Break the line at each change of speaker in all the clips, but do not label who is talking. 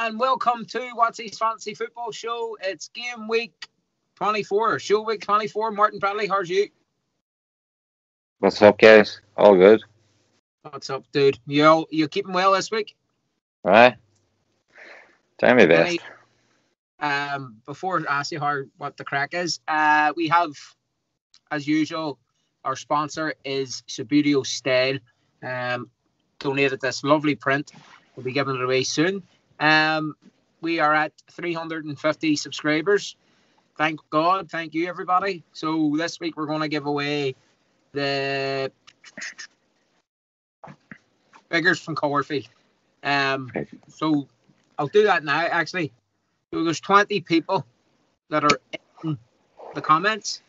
and welcome to What's His Fancy Football Show. It's game week 24, show week 24. Martin Bradley, how's you?
What's up, guys? All good.
What's up, dude? You keeping well this week?
Right. Try my best.
Before I ask you what the crack is, we have, as usual, our sponsor is Subbuteo Style. Donated this lovely print. We'll be giving it away soon. We are at 350 subscribers. Thank God. Thank you, everybody. So this week we're going to give away the figures from Cowerfield. So I'll do that now, actually. So there's 20 people that are in the comments.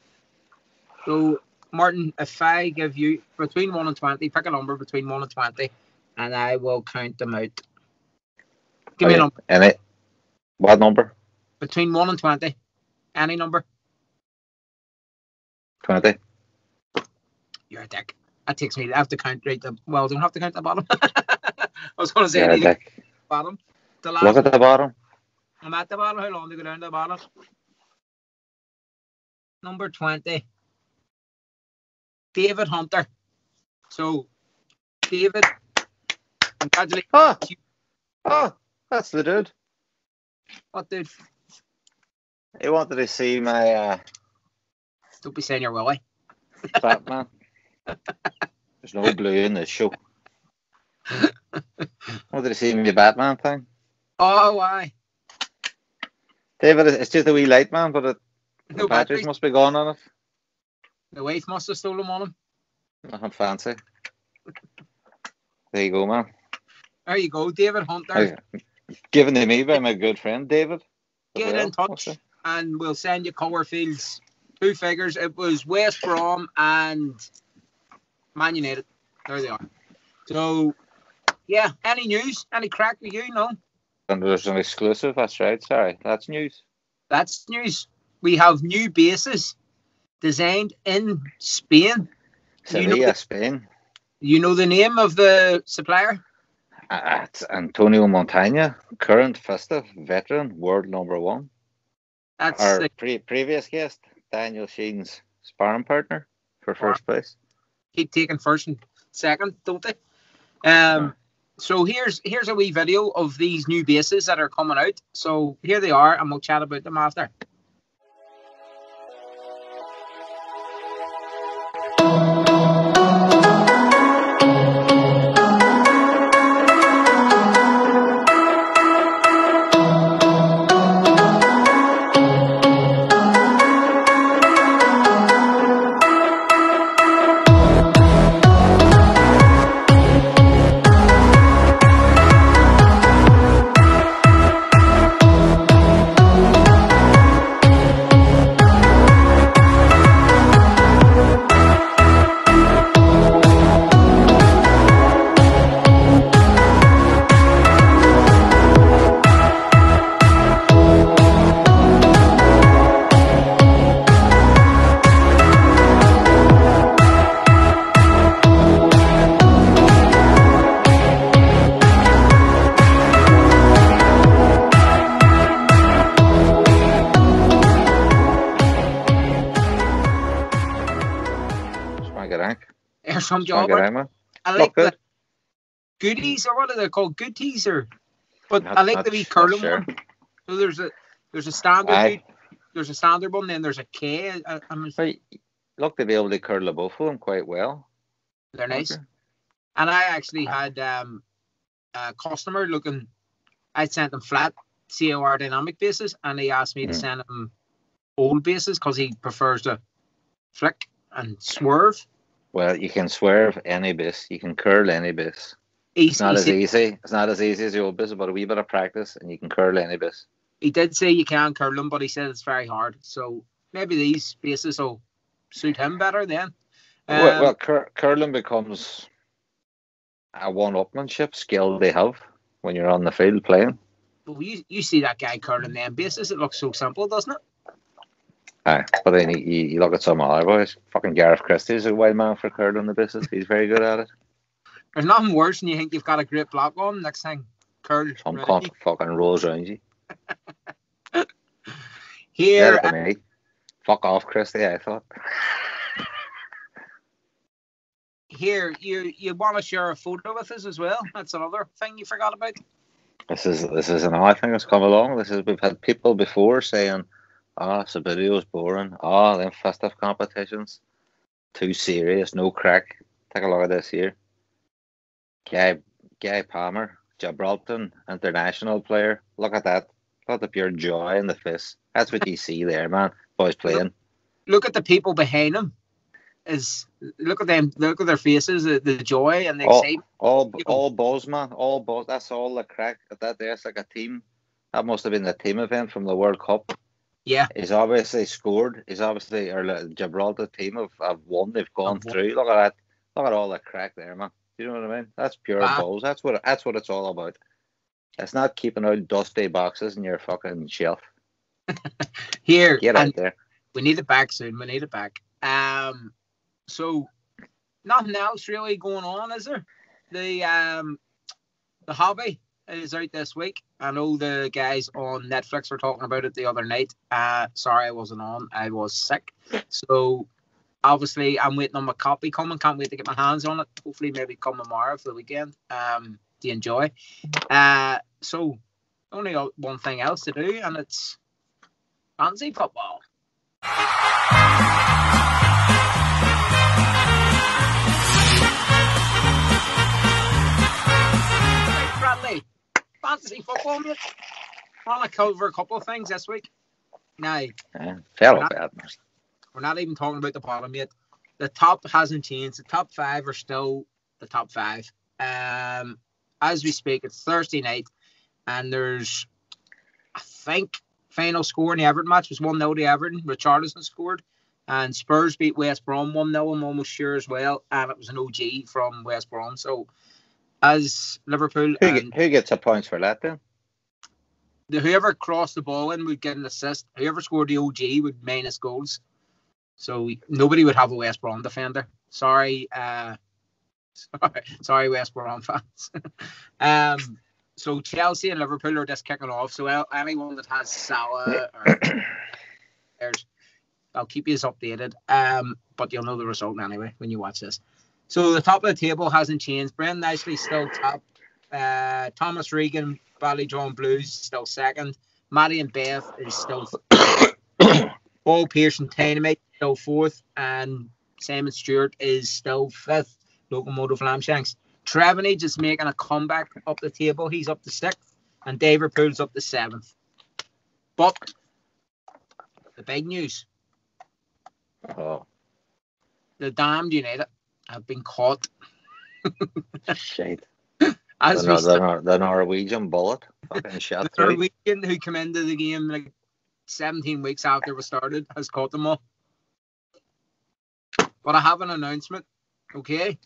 So, Martin, if I give you between 1 and 20, pick a number between 1 and 20, and I will count them out. Give me a number.
What number?
Between 1 and 20. Any number.
20.
You're a dick. That takes me. I have to count right the. Well, I don't have to count the bottom. I was going to say
You're a dick.
Bottom. The last
Look at the bottom.
I'm at the bottom. How long to go down to the bottom? Number 20. David Hunter. So, David, congratulations.
Oh, that's the dude.
What dude?
He wanted to see my
Don't be saying you're Willie.
Batman. There's no blue in this show. Wanted to see my Batman thing.
Oh, why?
David, it's just a wee light, man, but
No
the batteries must be gone on it.
The wife must have stolen on him.
Nothing fancy. There you go, man.
There you go, David Hunter.
Given to me by my good friend David.
Get in touch and we'll send you Cowerfield's 2 figures. It was West Brom and Man United. There they are. So, yeah, any news? Any crack with you? No?
And there's an exclusive, that's right. Sorry, that's news.
That's news. We have new bases designed in Spain.
Sevilla, Spain.
You know the name of the supplier?
It's Antonio Montagna, current festive veteran, world number 1.
That's
our previous guest, Daniel Sheen's sparring partner for first place.
Keep taking first and second, don't they? So here's a wee video of these new bases that are coming out. So here they are, and we'll chat about them after. Some job. I like the goodies, or what are they called? Goodies, but I like the wee curling one. So there's a standard. There's a standard one, then there's a K.
Look, to be able to curl both of them quite well.
They're nice. And I actually had a customer looking. I sent him flat COR dynamic bases, and he asked me to send him old bases because he prefers to flick and swerve.
Well, you can swerve any base. You can curl any base. It's not as easy. It's not as easy as the old base, but a wee bit of practice, and you can curl any base.
He did say you can curl them, but he said it's very hard. So maybe these bases will suit him better then.
Curling becomes a one-upmanship skill they have when you're on the field playing.
But you see that guy curling them bases. It looks so simple, doesn't it?
Aye, but then you look at some other boys. Fucking Gareth Christie's a wild man for curling the bases. He's very good at it.
There's nothing worse than you think you've got a great block on. Next thing, curl.
Some cunt fucking rolls around you.
Here,
Let it be me. Fuck off, Christy, I thought.
Here, you want to share a photo with us as well? That's another thing you forgot about.
This is another thing that's come along. We've had people before saying, Subbuteo is boring. Them festive competitions, too serious, no crack. Take a look at this here. Guy Palmer, Gibraltar international player. Look at that. Look at the pure joy in the face. That's what you see there, man. Boys playing.
Look at the people behind him. Look at them. Look at their faces. The joy and the excitement.
All buzz, man. All buzz. That's all the crack. That's like a team. That must have been the team event from the World Cup.
Yeah.
He's obviously scored. Our Gibraltar team have won. They've gone through. Look at that. Look at all the crack there, man. Do you know what I mean? That's pure balls. That's what it's all about. It's not keeping out dusty boxes in your fucking shelf.
Here,
get out there.
We need it back soon. We need it back. So nothing else really going on, is there? The Hobby is out this week. I know the guys on Netflix were talking about it the other night. Sorry I wasn't on. I was sick. So obviously I'm waiting on my copy coming. Can't wait to get my hands on it. Hopefully maybe come tomorrow for the weekend. To enjoy. So only one thing else to do, and it's fantasy football. Bradley, fantasy football, mate. I want to cover a couple of things this week. Now, we're not even talking about the bottom yet. The top hasn't changed. The top 5 are still the top 5. As we speak, it's Thursday night, and there's, I think, final score in the Everton match was 1-0 to Everton. Richarlison scored, and Spurs beat West Brom 1-0. I'm almost sure as well, and it was an OG from West Brom. So, as Liverpool,
who gets the points for that then?
Whoever crossed the ball in would get an assist. Whoever scored the OG would minus goals. So nobody would have a West Brom defender. Sorry, West Brom fans. So Chelsea and Liverpool are just kicking off. So anyone that has Salah or I'll keep you updated. But you'll know the result anyway when you watch this. So the top of the table hasn't changed. Brendan Ashley still top. Thomas Regan, Ballyjohn Blues still second. Matty and Beth is still Paul Pearson, Dynamite still fourth, and Simon Stewart is still fifth. Locomotive Lamshanks. Trevenage is making a comeback up the table. He's up to 6th, and Daverpool's up to 7th. But the big news: the damned United have been caught.
Shit.
The
Norwegian bullet. Fucking shot
the Norwegian who came into the game like 17 weeks after we started has caught them all. But I have an announcement, okay?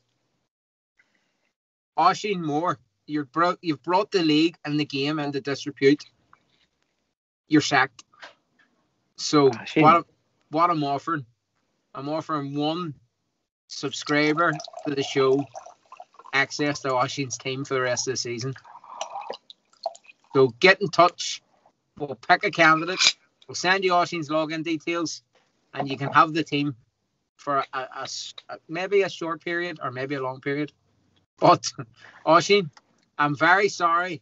Oisin Moore, you've brought the league and the game into disrepute. You're sacked. So what I'm offering one subscriber to the show access to Oisin's team for the rest of the season. So get in touch. We'll pick a candidate. We'll send you Oisin's login details, and you can have the team for maybe a short period or maybe a long period. But Oisin, I'm very sorry,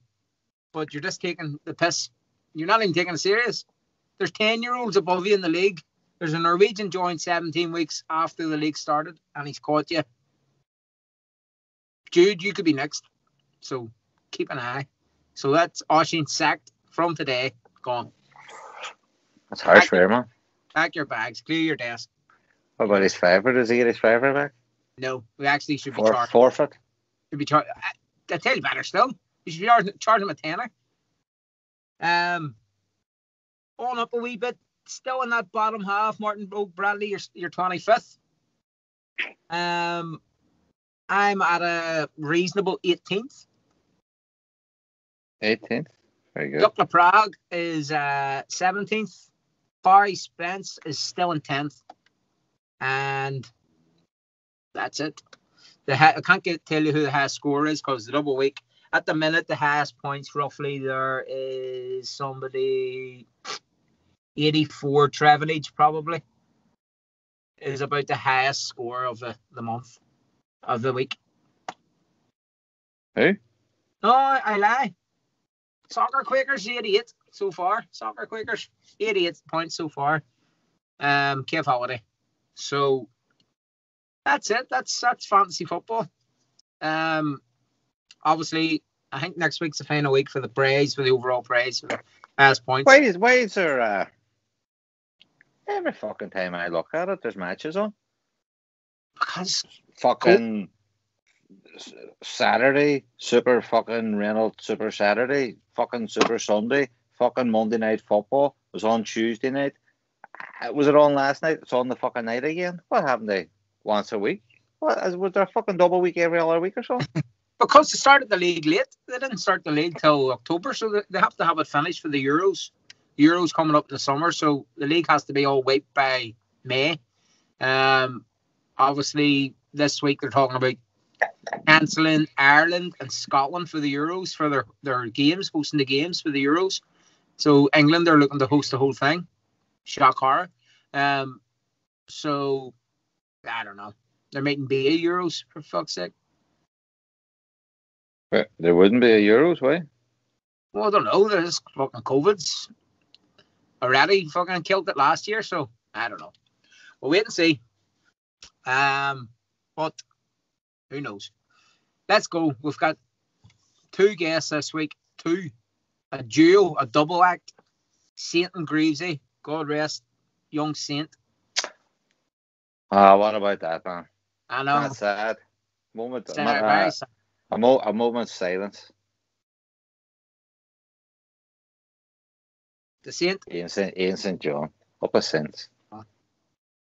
but you're just taking the piss. You're not even taking it serious. There's 10-year-olds above you in the league. There's a Norwegian joined 17 weeks after the league started, and he's caught you. Jude, you could be next. So keep an eye. So that's Oisin sacked from today. Gone.
That's harsh for him, man. Pack
your bags. Clear your desk.
What about his favourite? Does he get his favourite back?
No. We actually should be charged.
Forfeit?
Should be charged. I tell you better still. You should be charging him a tenner. On up a wee bit. Still in that bottom half. Martin Bradley, you're 25th. I'm at a reasonable 18th.
18th? Very good.
Dukla Prague is 17th. Barry Spence is still in 10th. And that's it. I can't tell you who the highest scorer is because the double week. at the minute, the highest points roughly there is somebody 84. Trevenage probably is about the highest score of the month of the week.
Who?
No, I lie. Soccer Quakers 88 so far. Soccer Quakers 88 points so far. Kev Holiday. So that's it. That's fantasy football. Obviously, I think next week's the final week for the praise, for the overall praise, for the highest points.
Why is there every fucking time I look at it, there's matches on?
Because
fucking Saturday, Super fucking Reynolds Super Saturday, fucking Super Sunday, fucking Monday Night Football. It was on Tuesday night. Was it on last night? It's on the fucking night again. What happened to once a week? Was there a fucking double week every other week or so?
Because they started the league late. They didn't start the league till October, so they have to have it finished for the Euros. The Euros coming up in the summer, so the league has to be all wiped by May. Obviously, this week they're talking about cancelling Ireland and Scotland for the Euros, for their games, hosting the games for the Euros. So England are looking to host the whole thing. Shock horror. So I don't know. There mightn't be a Euros, for fuck's sake.
But there wouldn't be a Euros, why?
Well, I don't know. There's fucking COVID's already fucking killed it last year, so I don't know. We'll wait and see. But who knows? Let's go. We've got 2 guests this week. 2. A duo, a double act. Saint and Greavesy. God rest young Saint.
What about that, man?
I know.
That's sad.
Very sad.
A moment's silence.
The Saint?
Ian St. John. Up a Saints.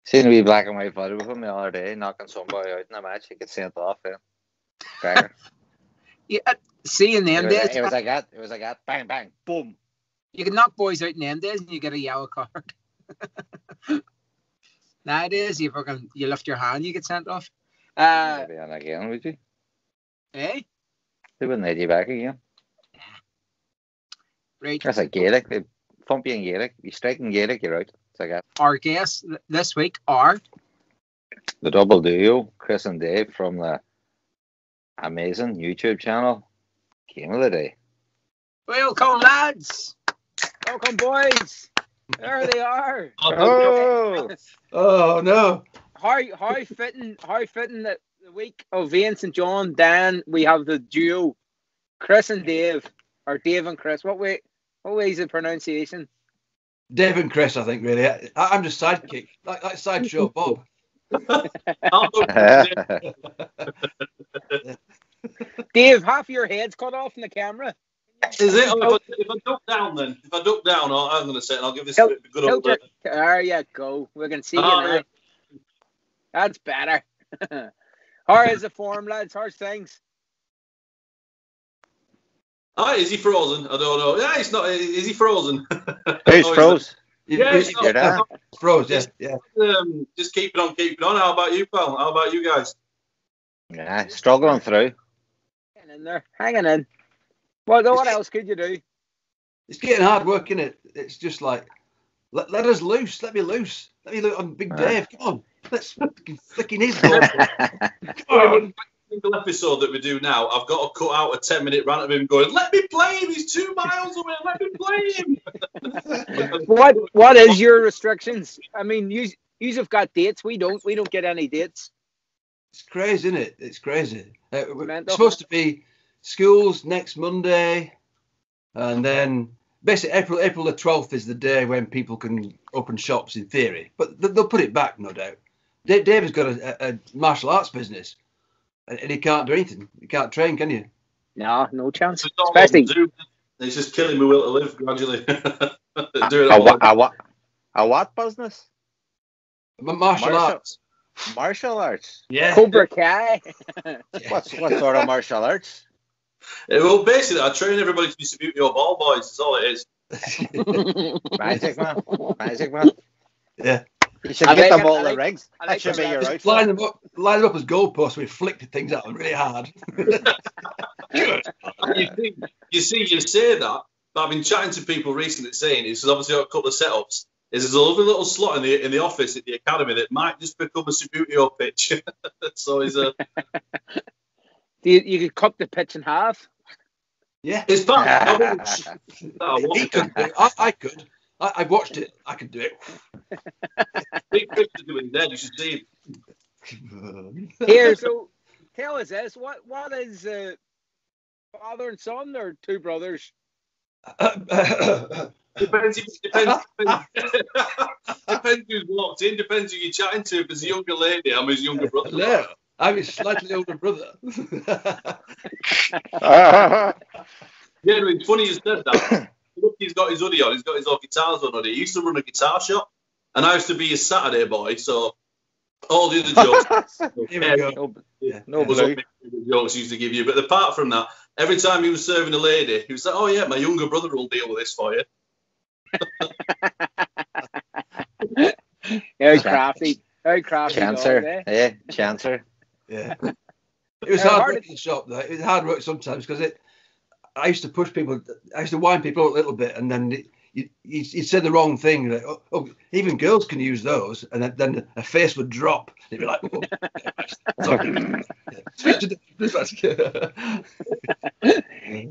Seen a wee black and white photo with him the other day, knocking somebody out in a match. He gets sent off, Cracker.
Yeah, see in them days.
It was like that. Bang, bang, boom.
You can knock boys out in them days and you get a yellow card. Nowadays, you lift your hand, you get sent off.
Maybe on again, would you?
Eh?
They wouldn't let you back again.
Right.
That's like Gaelic. They thump you in Gaelic. You strike in Gaelic, you're out. It's like that.
Our guests this week are
the double duo, Chris and Dave from the amazing YouTube channel, Game of the Day.
Welcome, lads. Welcome, boys. There they are.
Oh
no.
How fitting the week of Ian St. John, Dan, we have the duo, Chris and Dave, or Dave and Chris. What way is the pronunciation?
Dave and Chris, I think, really. I'm just sidekick, like sideshow Bob.
Dave, half your head's cut off in the camera.
Is it? If I duck down, then I'm going to say it, and I'll give this a good update.
There you go. We can see you now. Yeah. That's better. How is the form, lads? How's things?
Is he frozen? I don't know. Yeah, he's not. Is he frozen?
He's froze.
Yeah, he's
froze. Yeah.
Just keep it on. How about you, pal? How about you guys?
Yeah, struggling through.
Hanging in there. Hanging in. Well, what else could you do?
It's getting hard work, isn't it? It's just like, let us loose. Let me loose. Let me look on Big Dave. Come on. Let's flicking his ball.
Single episode that we do now, I've got to cut out a 10-minute rant of him going, "Let me play him. He's 2 miles away. Let me play him."
What is your restrictions? I mean, you have got dates. We don't get any dates.
It's crazy, isn't it? It's crazy. It's supposed to be schools next Monday, and then basically April the 12th is the day when people can open shops in theory, but they'll put it back, no doubt. David's got a martial arts business, and he can't do anything. You can't train, can you?
No chance.
Especially, it's just killing my will to live gradually.
A what business?
Martial arts.
Martial arts.
Yeah.
Cobra Kai.
What sort of martial arts?
Well, basically, I train everybody to be Subbuteo ball boys. That's all it is.
Magic man.
Yeah.
You should get them all the rings. That should be your
Just
outfit.
line them up as goalposts. We flicked things at them really hard.
You say that, but I've been chatting to people recently saying it's obviously got a couple of setups. There's a lovely little slot in the office at the academy that might just become a Subbuteo pitch. So is a.
You could cut the pitch in half.
Yeah,
It's fun.
He could. I could. I watched it. I could do it.
Big Chris is doing dead. You should see
him. Here, so tell us this: what is father and son or two brothers?
Depends who's walked in. Depends who you're chatting to. If it's a younger lady, I'm his younger brother.
No, I'm his slightly older brother.
Yeah, it's funny you said that. Look, he's got his hoodie on. He's got his old guitars on hoodie. He used to run a guitar shop, and I used to be his Saturday boy. So all the other jokes,
no blue
jokes he used to give you. But apart from that, every time he was serving a lady, he was like, "Oh yeah, my younger brother will deal with this for you."
Very crafty. Very crafty.
Chancer. Yeah, chancer.
Yeah. It was hard work in the shop though. It was hard work sometimes because I used to push people. I used to wind people up a little bit, and then you said the wrong thing. Like, oh, even girls can use those, and then a face would drop. They'd be like,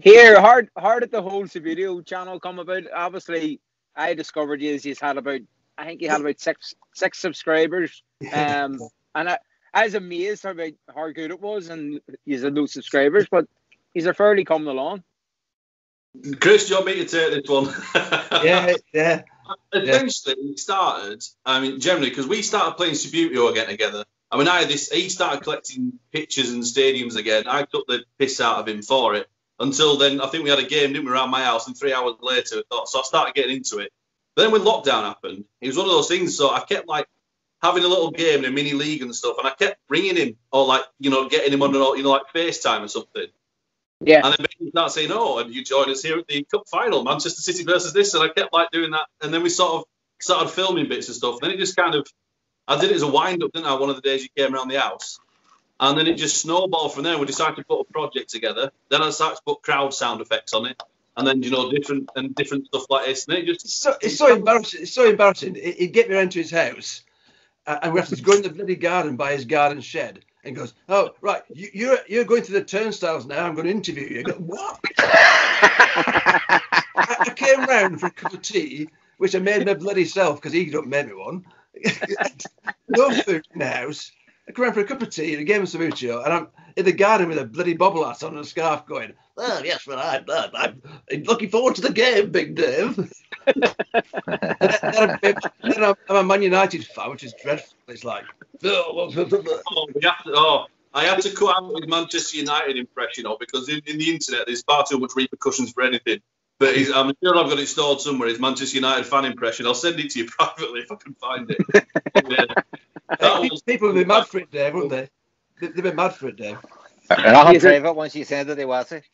Here, hard at the whole Subbuteo channel come about. Obviously, I discovered you had about, I think you had about six subscribers. And I was amazed how good it was, and you had no subscribers, but he's fairly coming along.
Chris, do you want me to take this one?
Yeah.
Essentially, it started, generally, because we started playing Subbuteo again together. He started collecting pictures and stadiums again. I took the piss out of him for it. Until then, I think we had a game, didn't we, around my house, and 3 hours later, so I started getting into it. But then when lockdown happened, it was one of those things, so I kept, having a little game in a mini league and stuff, and I kept ringing him, or, getting him on, FaceTime or something.
Yeah.
And then he started saying, "Oh, and you join us here at the cup final, Manchester City versus this," and I kept doing that, and then we sort of started filming bits and stuff. And then it just I did it as a wind up, didn't I? One of the days you came around the house, and then it just snowballed from there. We decided to put a project together. Then I started to put crowd sound effects on it, and then different stuff like this. And then
it's so embarrassing. It's so embarrassing. He'd get me around to his house, and we have to go in the bloody garden by his garden shed. And goes, "Oh, right, you're going through the turnstiles now. I'm going to interview you." I go, "What?" I came round for a cup of tea, which I made my bloody self because he don't make me one. No food in the house. I come round for a cup of tea and a game of Subbuteo, and I'm in the garden with a bloody bobble hat on and a scarf going, "Oh, yes, well, I'm looking forward to the game, Big Dave." then I'm a Man United fan, which is dreadful. It's like,
I had to cut out his Manchester United impression, because in the internet there's far too much repercussions for anything. But I'm sure I've got it stored somewhere, his Manchester United fan impression. I'll send it to you privately if I can find it.
People would be mad for it, Dave, wouldn't they? They'd be mad for it, Dave.
And I'll private once you send it, was it?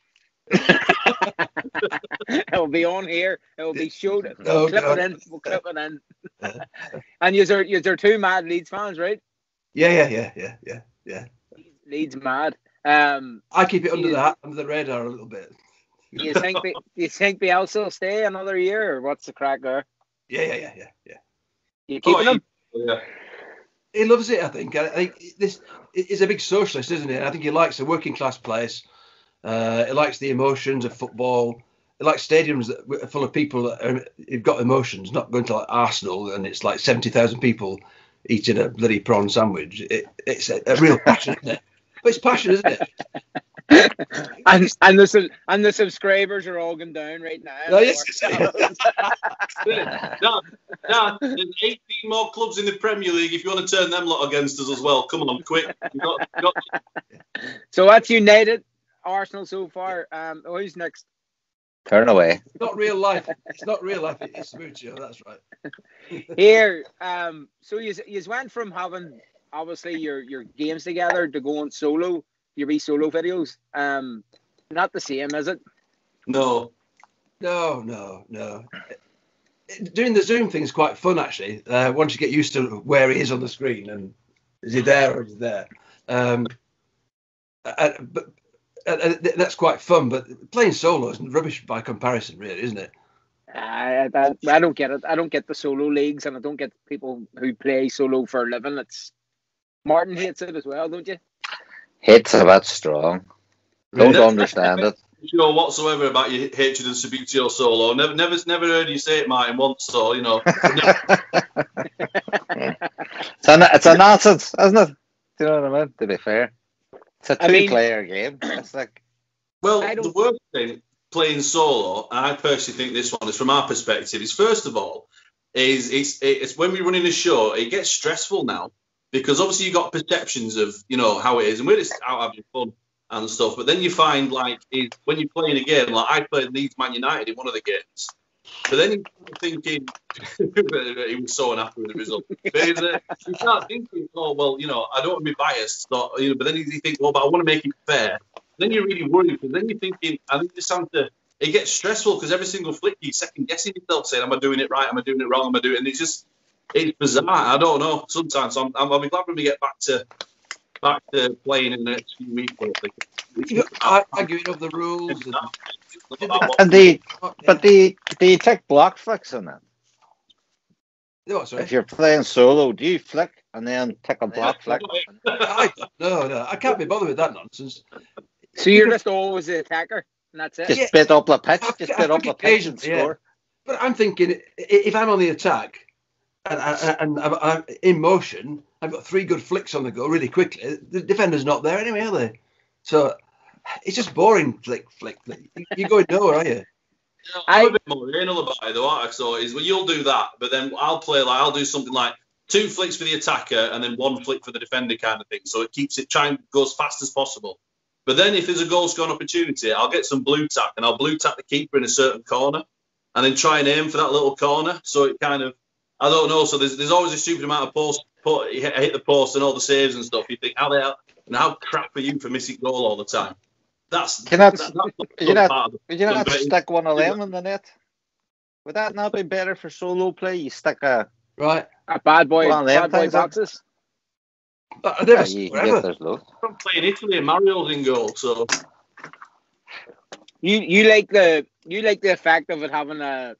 It'll be on here. It'll be showed. We'll clip it in. And you're two mad Leeds fans, right?
Yeah.
Leeds mad.
I keep it under the radar a little bit.
Do you think Bielsa will stay another year, or what's the crack there?
Yeah.
You keeping him?
Yeah.
He loves it, I think. I think this is a big socialist, isn't it? I think he likes a working class place. He likes the emotions of football. He likes stadiums that are full of people who've got emotions, not going to Arsenal and it's 70,000 people eating a bloody prawn sandwich. It's a real passion, isn't it? But it's passion, isn't it?
and the subscribers are all going down right now.
No, yes.
There's 18 more clubs in the Premier League. If you want to turn them lot against us as well, come on, quick.
So that's United, Arsenal so far. Who's next?
Turn away.
It's not real life. It's Subbuteo. That's right.
Here, so you went from having obviously your games together to going solo. Your wee solo videos. Not the same, is it?
No.
It doing the Zoom thing is quite fun, actually. Once you get used to where he is on the screen and is he there or is he there. But that's quite fun. But playing solo is rubbish by comparison, really, isn't it?
I don't get it. I don't get the solo leagues, and I don't get people who play solo for a living. Martin hates it as well, don't you?
Hate's a bit strong. Don't understand it.
Sure whatsoever about your hatred of Subbuteo solo. Never heard you say it, Martin, once. So you know.
It's a nonsense, isn't it? Do you know what I mean? To be fair, it's a two-player game. It's like,
well, the worst thing playing solo, and I personally think this one is from our perspective, is first of all, it's when we're running a show, it gets stressful now because obviously you've got perceptions of how it is, and we're just out having fun and stuff. But then you find when you're playing a game, like I played Leeds Man United in one of the games, but then you're thinking he was so unhappy with the result. But you start thinking, oh well, I don't want to be biased, but then you think, well, but I want to make it fair. Then you're really worried because then you're thinking, I think it gets stressful because every single flick you're second guessing yourself, saying, am I doing it right? Am I doing it wrong? Am I doing it? And it's bizarre. I don't know. Sometimes I'll be glad when we get back to playing in the next few weeks.
Arguing over the rules.
Do you take block flicks in that?
Oh, sorry.
If you're playing solo, do you flick and then take a block flick?
No, I can't be bothered with that nonsense.
So you're just always the attacker, and that's it.
Just bit up the pitch. Just bit up the pitch and score.
Yeah. But I'm thinking, if I'm on the attack and I'm in motion, I've got 3 good flicks on the go really quickly. The defender's not there anyway, are they? So it's just boring. Flick. You're going nowhere, are you?
I'm a bit more anal about it though, aren't I? So you'll do that, but then I'll do something like 2 flicks for the attacker and then 1 flick for the defender kind of thing. So it keeps it go as fast as possible. But then if there's a goal scoring opportunity, I'll get some blue tack and I'll blue tack the keeper in a certain corner and then try and aim for that little corner. So it kind of, I don't know. So there's always a stupid amount of post. Hit the post and all the saves and stuff. You think, how crap are you for missing goal all the time?
You not stick one of them in the net? Would that not be better for solo play? You stick a
bad boy boxes.
I never
I'm playing Italy and Mario's in goal, so
you like the effect of it having a.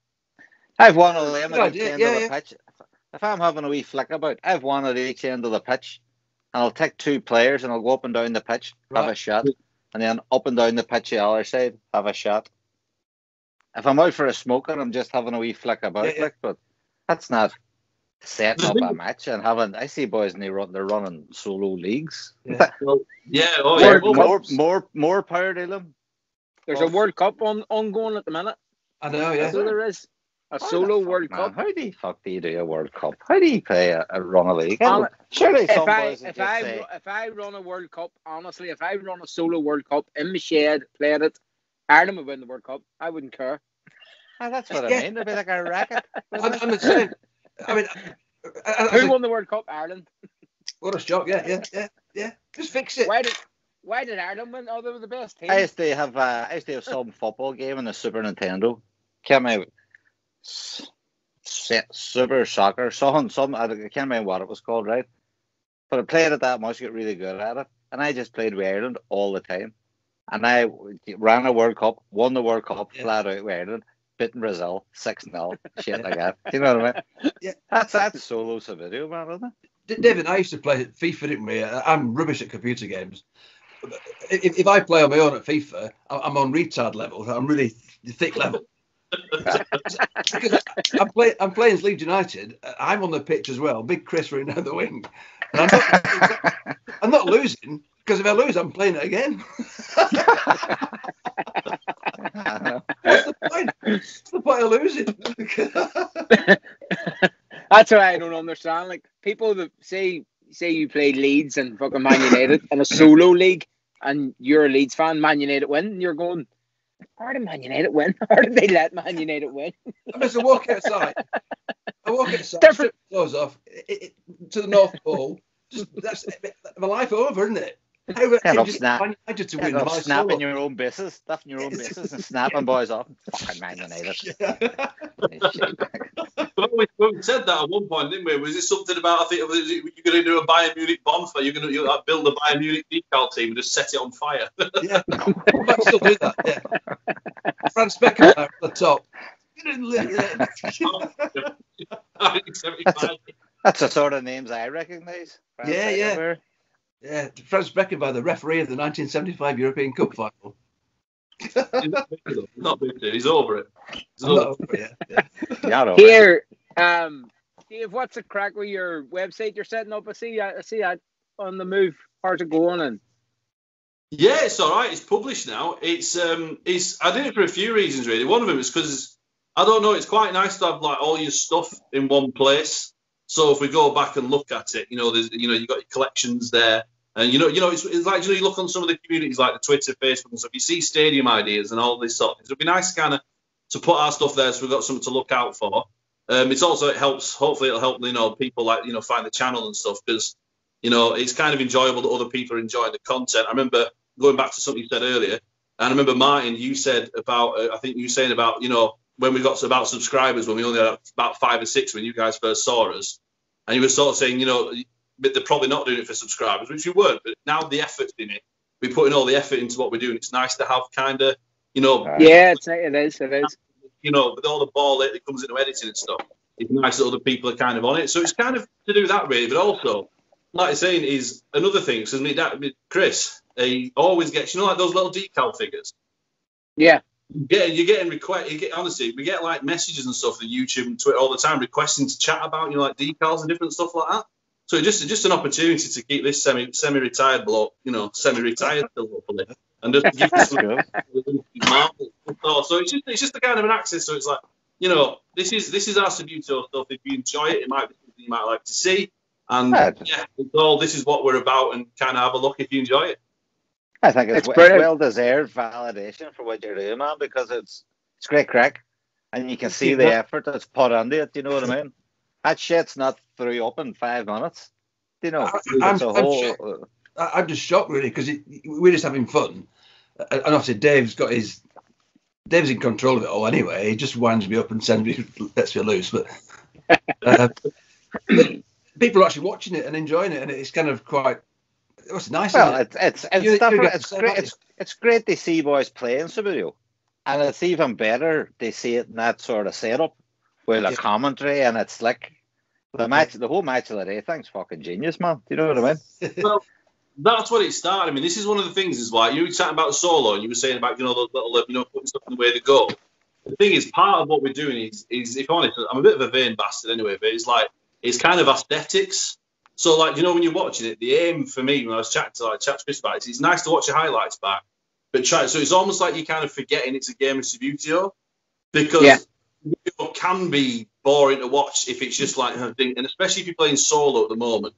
I have one of them at each end of the pitch. If I'm having a wee flick about, I have one at each end of the pitch, and I'll take 2 players and I'll go up and down the pitch, have a shot, and then up and down the pitch the other side, have a shot. If I'm out for a smoker, I'm just having a wee flick about, but that's not setting up a match and having. I see boys and they're running solo leagues. More power to them.
There's a World Cup ongoing at the minute.
I know, yeah.
So there is a solo World Cup.
How the fuck do you do a World Cup? How do you play a run a league? Surely
if I run a World Cup, honestly, if I run a solo World Cup in my shed, played it, Ireland would win the World Cup. I wouldn't care.
That's what I mean. It'd be like a racket.
I'm the same. I mean,
who won the World Cup? Ireland.
What a shock! Yeah. Just fix it.
Why did Ireland win? Oh, they were the best team.
I used to have some football game on the Super Nintendo. Came out Super Soccer. Some I can't remember what it was called, right? But I played it that much, got really good at it, and I just played with Ireland all the time. And I ran a World Cup, won the World Cup flat out with Ireland, beating Brazil 6-0, shit like that. Do you know what I mean?
Yeah,
that's solo Subbuteo, man, isn't it?
David, I used to play FIFA, didn't we? I'm rubbish at computer games. If I play on my own at FIFA, I'm on retard level. I'm really thick level. Because I'm playing as Leeds United. I'm on the pitch as well. Big Chris running down the wing. And I'm not losing, because if I lose, I'm playing it again. What's the point? What's the point of losing?
That's what I don't understand. Like, people that say you played Leeds and fucking Man United in a solo league, and you're a Leeds fan, Man United win, and you're going, how did Man United win? How did they let Man United win?
I mean, I walk outside, strip clothes off to the North Pole. That's my life over, isn't it?
Snapping your own bases, stuffing your own bases and snapping boys off. Fucking Man United.
Well, we said that at one point, didn't we? Was it something about, I think, you're going to do a Bayern Munich bonfire? You're going to build a Bayern Munich decal team and just set it on fire?
Yeah, we might still do that. Yeah, Franz Beckenbauer at the top.
That's the sort of names I recognise.
Yeah. Franz Beckenbauer, the referee of the 1975 European Cup final.
Not bitter. He's over it.
Here, Dave, what's the crack with your website you're setting up? I see that on the move. How's it going? And
yeah, it's all right. It's published now. It's I did it for a few reasons really. One of them is because I don't know. It's quite nice to have like all your stuff in one place. So if we go back and look at it, there's you've got your collections there. And it's like you look on some of the communities like the Twitter, Facebook and stuff. You see stadium ideas and all this sort of things. It'd be nice kind of to put our stuff there so we've got something to look out for. It helps. Hopefully, it'll help people like find the channel and stuff because it's kind of enjoyable that other people are enjoying the content. I remember going back to something you said earlier, and I remember Martin, you said about I think you were saying about when we got to about subscribers when we only had about 5 or 6 when you guys first saw us, and you were sort of saying but they're probably not doing it for subscribers, which you weren't. But now the effort's in it. We're putting all the effort into what we're doing. It's nice to have kind of,
yeah, it is.
With all the ball that comes into editing and stuff, it's nice that other people are kind of on it. So it's kind of to do that really. But also, like I'm saying, is another thing. Because Chris, he always gets, like those little decal figures.
Yeah.
You're getting requests. Honestly, we get like messages and stuff on YouTube and Twitter all the time requesting to chat about, like decals and different stuff like that. So just an opportunity to keep this semi-retired bloke, semi-retired still hopefully, and just give us some marbles. So it's just a kind of an access. So it's like, this is our Subbuteo stuff. If you enjoy it, it might be something you might like to see. And this is what we're about, and kind of have a look if you enjoy it.
I think it's well-deserved validation for what you're doing, man, because it's great crack, and you can see the effort that's put into it. You know what I mean? That shit's not through up in 5 minutes.
I'm just shocked really because we're just having fun, and obviously Dave's in control of it all anyway. He just winds me up and lets me loose. But people are actually watching it and enjoying it, and it's kind of quite. It's nice.
Well, it's great to see boys playing Subbuteo, and it's even better to see it in that sort of setup. Well, a commentary and it's slick. The whole match of the day thing's fucking genius, man. Do you know what I mean?
Well, that's what it started. I mean, this is one of the things is like you were chatting about solo and you were saying about those little putting stuff in the way to go. The thing is, part of what we're doing is if I'm honest, I'm a bit of a vain bastard anyway, but it's kind of aesthetics. So like when you're watching it, the aim for me when I was chatting to Chris about it, it's nice to watch your highlights back, but so it's almost like you're kind of forgetting it's a game of Subbuteo because. It can be boring to watch if it's just like her thing, and especially if you're playing solo at the moment,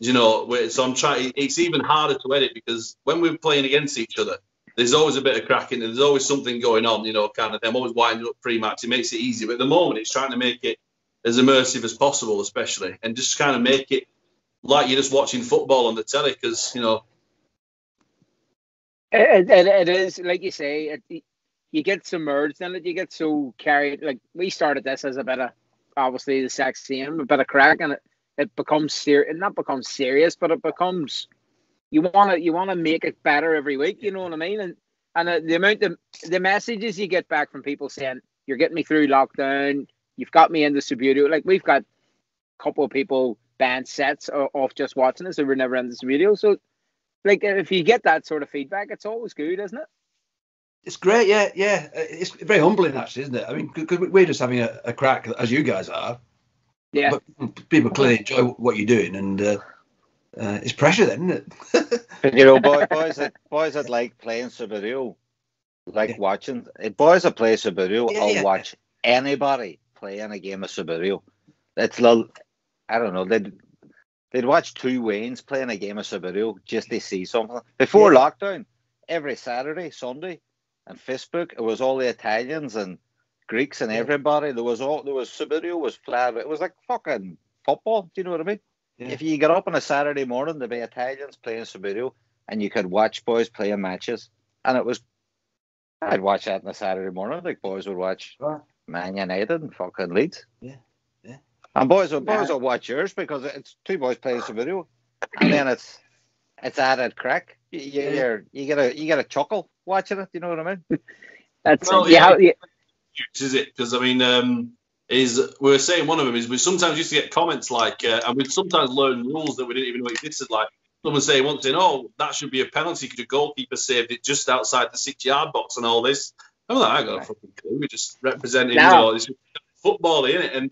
so I'm trying. It's even harder to edit because when we're playing against each other, there's always a bit of cracking and there's always something going on, kind of thing. I'm always winding up pre-match. It makes it easy, but at the moment, it's trying to make it as immersive as possible, especially, and just kind of make it like you're just watching football on the telly because
it is like you say. You get submerged in it. You get so carried. Like we started this as a bit of, obviously the sex scene, a bit of crack, and it becomes serious. It not becomes serious, but it becomes. You want to make it better every week. You know what I mean? And the amount of the messages you get back from people saying you're getting me through lockdown. You've got me into Subbuteo. Like we've got a couple of people banned sets off just watching us, so we're never in the Subbuteo. So, like if you get that sort of feedback, it's always good, isn't it?
It's great, yeah. It's very humbling, actually, isn't it? I mean, because we're just having a crack, as you guys are.
Yeah.
But people clearly enjoy what you're doing, and it's pressure, then, isn't
it? boys that like playing Subbuteo, watching. Boys that play Subbuteo will watch anybody playing a game of Subbuteo. It's I don't know. They'd watch 2 Waynes playing a game of Subbuteo just to see something before lockdown. Every Saturday, Sunday. And Facebook, it was all the Italians and Greeks and everybody. There was Subbuteo was flat. It was like fucking football. Do you know what I mean? Yeah. If you get up on a Saturday morning, there'd be Italians playing Subbuteo, and you could watch boys playing matches. And I'd watch that on a Saturday morning, like boys would watch Man United and fucking Leeds.
Yeah.
And boys will watch yours because it's two boys playing Subbuteo, and then it's added crack. You get a chuckle watching it. You know what I mean?
That's
Is it? Because I mean, we were saying one of them is we sometimes used to get comments like, and we'd sometimes learn rules that we didn't even know existed. Like someone saying once, "Oh, that should be a penalty because the goalkeeper saved it just outside the 6-yard box," and all this. I'm like, I got a fucking clue. We're just representing, it's football, isn't it? And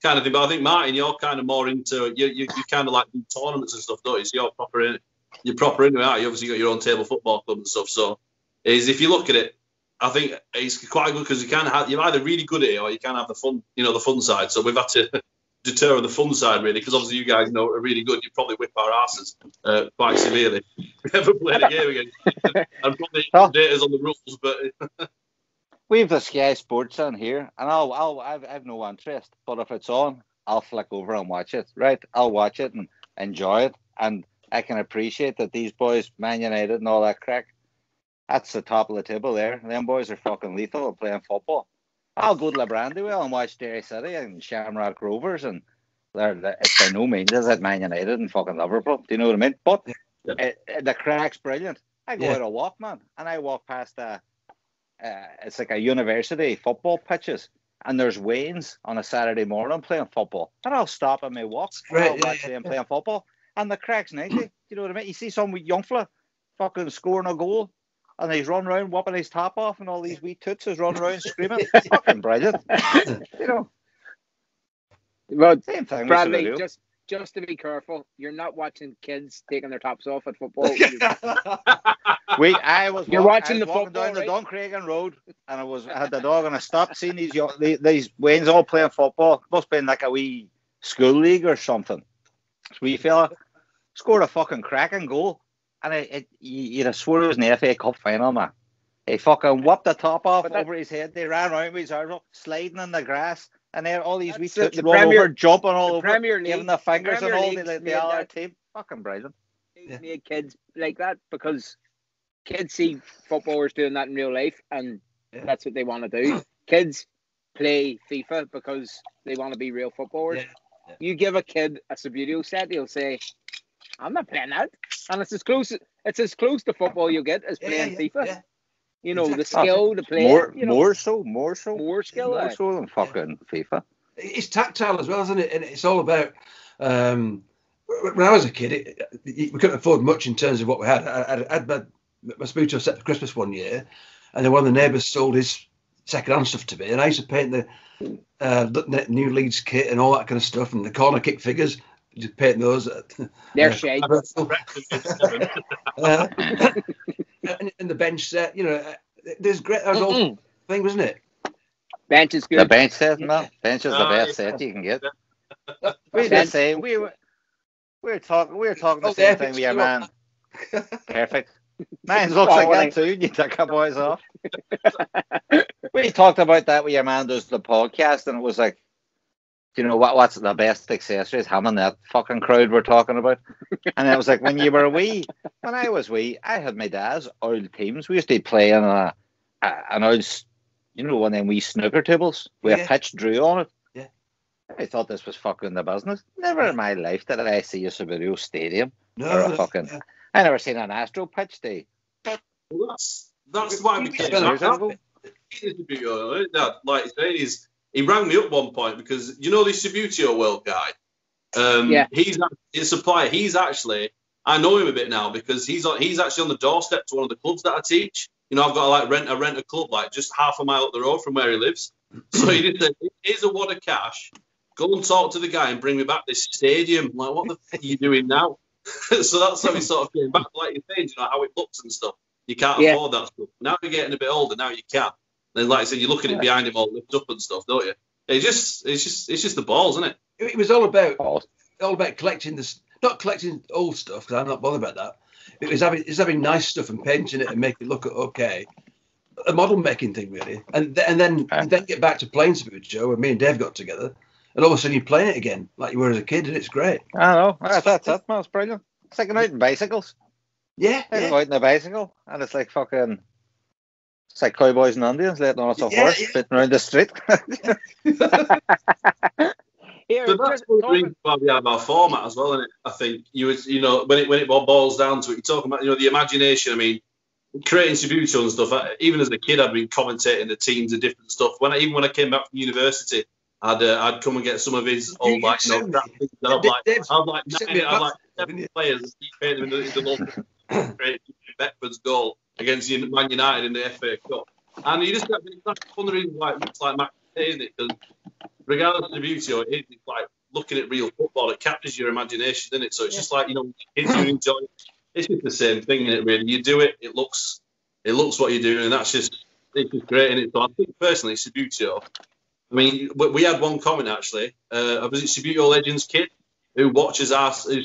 kind of thing. But I think Martin, you're kind of more into you kind of like do tournaments and stuff, don't you? So you're proper into it. You obviously got your own table football club and stuff. So if you look at it, I think it's quite good because you're either really good at it or you can have the fun, the fun side. So we've had to deter on the fun side really, because obviously you guys are really good. You probably whip our asses quite severely. We never played a game again. And probably update on the rules, but.
We have the Sky Sports on here, and I've no interest. But if it's on, I'll flick over and watch it. Right, I'll watch it and enjoy it, and I can appreciate that these boys, Man United and all that crack, that's the top of the table there. Them boys are fucking lethal at playing football. I'll go to Brandywell and watch Derry City and Shamrock Rovers, and it's by no means is it Man United and fucking Liverpool. Do you know what I mean? But the crack's brilliant. I go out a walk, man, and I walk past it's like a university football pitches, and there's Waynes on a Saturday morning playing football, and I'll stop on my walk and I'll watch them playing football, and the crack's 90. Do you know what I mean? You see some young fella fucking scoring a goal, and he's running around whopping his top off, and all these wee toots is running around screaming. Fucking brilliant.
Well,
same thing.
Bradley, just to be careful, you're not watching kids taking their tops off at football.
You're
watching the
walking
football
down the
right?
Duncragan Road, and I had the dog, and I stopped seeing these Waynes all playing football. Must have been like a wee school league or something. This wee fella scored a fucking cracking goal, and you'd have swore it was an FA Cup final, man. He fucking whopped the top off over his head. They ran around with his arms sliding in the grass. And then all these wee toots roll over, jumping all over, giving the fingers and all the other team. Fucking brilliant.
Made kids like that because kids see footballers doing that in real life, and that's what they want to do. Kids play FIFA because they want to be real footballers. You give a kid a Subbuteo set, he'll say, "I'm not playing that," and it's as close to football you get as playing FIFA.
Yeah.
Exactly. The skill to play.
More so
skill.
More so than fucking FIFA.
It's tactile as well, isn't it? And it's all about. When I was a kid, we couldn't afford much in terms of what we had. I had my Subbuteo set for Christmas one year, and then one of the neighbours sold his second-hand stuff to me, and I used to paint the new Leeds kit and all that kind of stuff, and the corner kick figures. Just paint those.
They're shade.
And the bench set, there's great. That was all thing, wasn't it?
Bench is good.
The bench set, man. Bench is the best set you can get. We're the same. We were talking the same thing with your man. Perfect. Mine looks like that too. You took a boys off. We talked about that with your man does the podcast, and it was like, what's the best accessories? Him and that fucking crowd we're talking about. And it was like when you were wee, when I was wee, I had my dad's old teams. We used to play in an old, one of them wee snooker tables with a pitch drew on it.
Yeah.
I thought this was fucking the business. Never in my life did I see a Subbuteo stadium. I never seen an Astro pitch day.
Well, that's why we came like you say, he rang me up one point because this Subbuteo World guy. He's a supplier. I know him a bit now because he's actually on the doorstep to one of the clubs that I teach. I've got to rent a club like just half a mile up the road from where he lives. So he did say, "Here's a wad of cash. Go and talk to the guy and bring me back this stadium." I'm like, what the fuck are you doing now? So that's how he sort of came back. Like you're saying, how it looks and stuff. You can't afford that stuff. Now you're getting a bit older. Now you can. Then, like I said, you look at it behind him all lifted up and stuff, don't you? It's just the balls, isn't it?
It was all about collecting this, not collecting old stuff because I'm not bothered about that. It was having nice stuff and painting it and make it look okay. A model making thing really, and then get back to playing Subbuteo. And me and Dave got together, and all of a sudden you're playing it again like you were as a kid, and it's great.
I know that's it, man. It's brilliant. It's like going out in bicycles.
Yeah.
Go out in a bicycle, and it's like fucking. It's like cowboys and Indians letting off a horse fitting around the street.
Here,
so that's one of the reasons why we have our format as well, isn't it? I think when it boils down to it, you're talking about the imagination. I mean, creating Subbuteo and stuff. Even as a kid, I'd been commentating the teams and different stuff. Even when I came back from university, I'd come and get some of his old I'd like 7 players. He painted them in the local Beckford's goal against Man United in the FA Cup, and you just got one of the reasons why it looks like Max saying it, because regardless of Subbuteo, it's like looking at real football. It captures your imagination, isn't it? So it's just like kids who enjoy it. It's just the same thing, isn't it? Really, you do it, it looks what you're doing, and it's just great, isn't it? So I think personally, Subbuteo. I mean, we had one comment actually. I was Subbuteo Legends kid who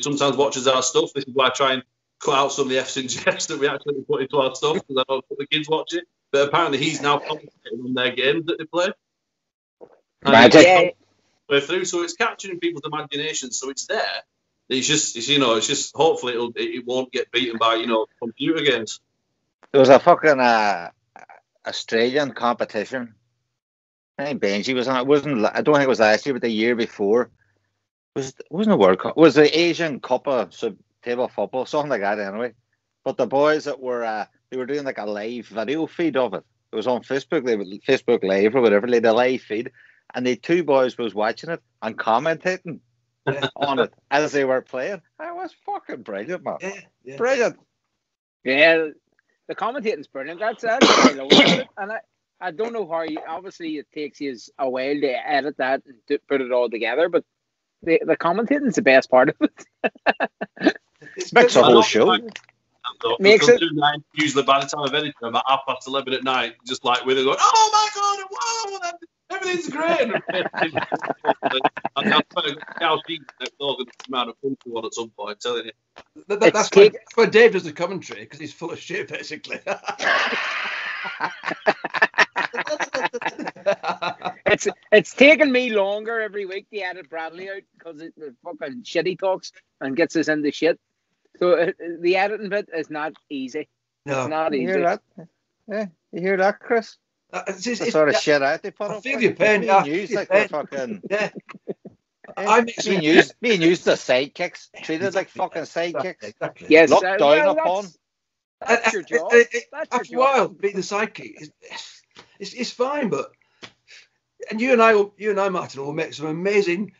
sometimes watches our stuff. This is why I try and cut out some of the F's and J's that we actually put into our stuff, because I don't let the kids watch it. But apparently, he's now commentating on their games that they play. Through, so it's capturing people's imagination. So it's there. It's just hopefully it won't get beaten by computer games.
There was a fucking Australian competition. I think Benji was on it. I don't think it was last year, but the year before. It wasn't a World Cup. It was the Asian Cup of table football, something like that anyway. But the boys that were they were doing like a live video feed of it. It was on Facebook. They were Facebook Live or whatever. They had a live feed, and the two boys was watching it and commentating on it as they were playing. It was fucking brilliant, man. Yeah. Brilliant.
Yeah, the commentating's brilliant. That's what I love about it. And I don't know how obviously it takes you a while to edit that and to put it all together, but the commentating's the best part of it.
It makes the whole show.
Makes it.
Usually by the time I've edited them, about 11:30 at night, just like with it going, oh my god, wow, everything's great. I'm putting Cal Sheets next door going to come out of country one at some point, I'm telling you.
That's why Dave does the commentary, because he's full of shit, basically.
It's taken me longer every week to edit Bradley out because the fucking shit he talks and gets us into shit. So the editing bit is not easy.
No,
it's not easy.
You hear that? Yeah, you hear that, Chris? The sort of shit out they put up.
I feel your pain.
We're fucking.
Yeah.
Being used the sidekicks, treated like fucking sidekicks.
Exactly.
Yes,
looked down upon.
That's your job.
After a while, being the sidekick, it's fine, but you and I, Martin, will make some amazing,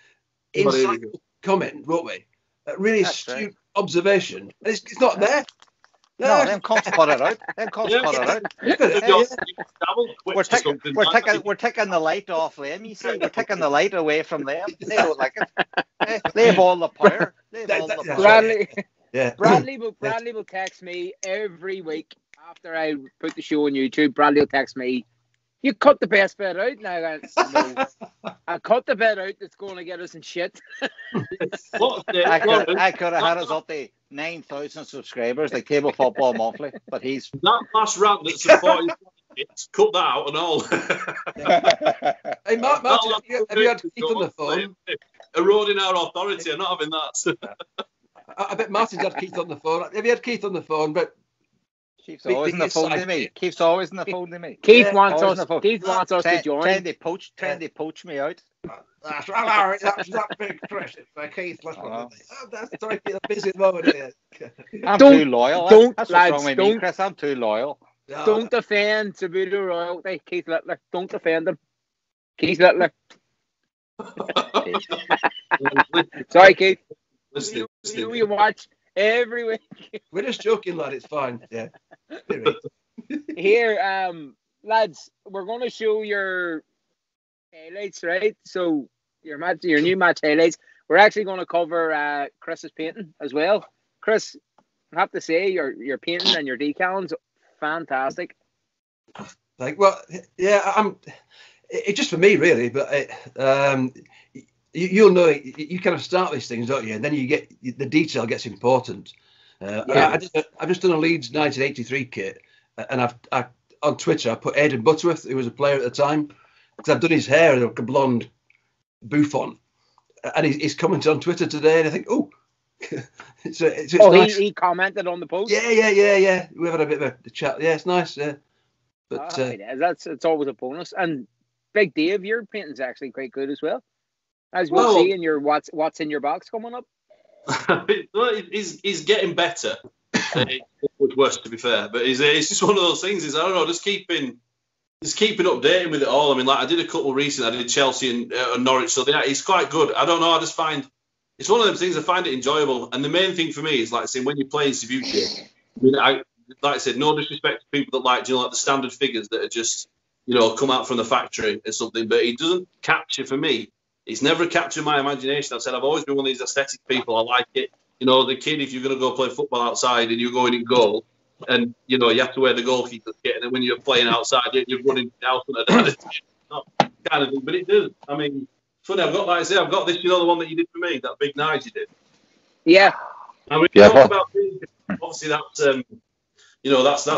insightful comment, won't we? Really astute observation. It's not there.
No, them cunts put it out. We're taking the light off them. You see, we're taking the light away from them. They don't like it. They have all the power.
Bradley will text me every week after I put the show on YouTube. Bradley will text me, you cut the best bit out. And I go, no, I cut the bit out that's going to get us in shit.
I could have had us up to 9,000 subscribers, like Table Football Monthly, but he's...
That last rant that's supporting it's cut that out and all.
Hey, Martin, have you had Keith on the phone?
Eroding our authority, I'm not having that.
I bet Martin's had Keith on the phone. Have you had Keith on the phone? But
Keith's always on the phone to me. Keith's always on the phone to me.
Keith wants us to join.
Trying to poach me out.
That's right. That's big pressure for Keith. That's sorry, I'm busy at the moment here.
I'm too loyal. That's what's wrong with me, Chris. I'm too loyal.
No.
Don't defend Subbuteo royalty, Keith Littler. Don't defend him. Keith Littler. Sorry, Keith. You watch every week.
We're just joking, lad. It's fine. Yeah.
Here, lads, we're going to show your highlights, right? So your new match highlights. We're actually going to cover Chris's painting as well. Chris, I have to say your painting and your decals, fantastic.
Well, yeah, it's just for me really, but you'll know you kind of start these things, don't you? And then you get the detail gets important. I've just done a Leeds 1983 kit, and I've on Twitter I put Aidan Butterworth, who was a player at the time, because I've done his hair like a blonde bouffon, and he's commented on Twitter today, and I think, it's nice.
He commented on the post.
Yeah. We've had a bit of a chat. Yeah, it's nice. Yeah. But
it's always a bonus. And Big Dave, your painting's actually quite good as well, as we'll see in your what's in your box coming up.
He's getting better. Much worse, to be fair, but it's just one of those things. I don't know, just keeping updating with it all. I mean, like I did a couple recently. I did Chelsea and Norwich, so it's quite good. I don't know. I just find it's one of those things. I find it enjoyable, and the main thing for me is like saying when you're playing Subbuteo. I mean, like I said, no disrespect to people that like like the standard figures that are just come out from the factory or something, but it doesn't capture for me. It's never captured my imagination. I've always been one of these aesthetic people. I like it. The kid, if you're going to go play football outside and you're going in goal, and you have to wear the goalkeeper kit, and then when you're playing outside, you're running out and kind of thing. But it does. I mean, funny. I've got this. The one that you did for me, that big knives you did.
Yeah.
I mean, talk about obviously that's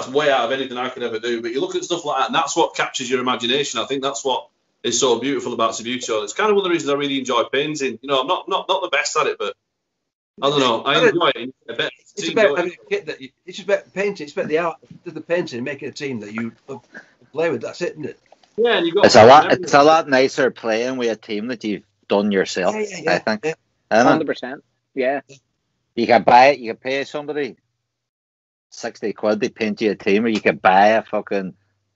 way out of anything I could ever do. But you look at stuff like that, and that's what captures your imagination. I think that's what is so beautiful about Subbuteo. It's kind of one of the reasons I really enjoy painting. I'm not the best at it, but I don't know. I enjoy it. It's about having a kit that
it's just about painting. It's about the art of the painting, making a team that you play with. That's it, isn't it?
Yeah, and
it's a lot nicer playing with a team that you've done yourself. Yeah. I think
100%. Yeah.
You can buy it. You can pay somebody £60 to paint you a team, or you can buy a fucking,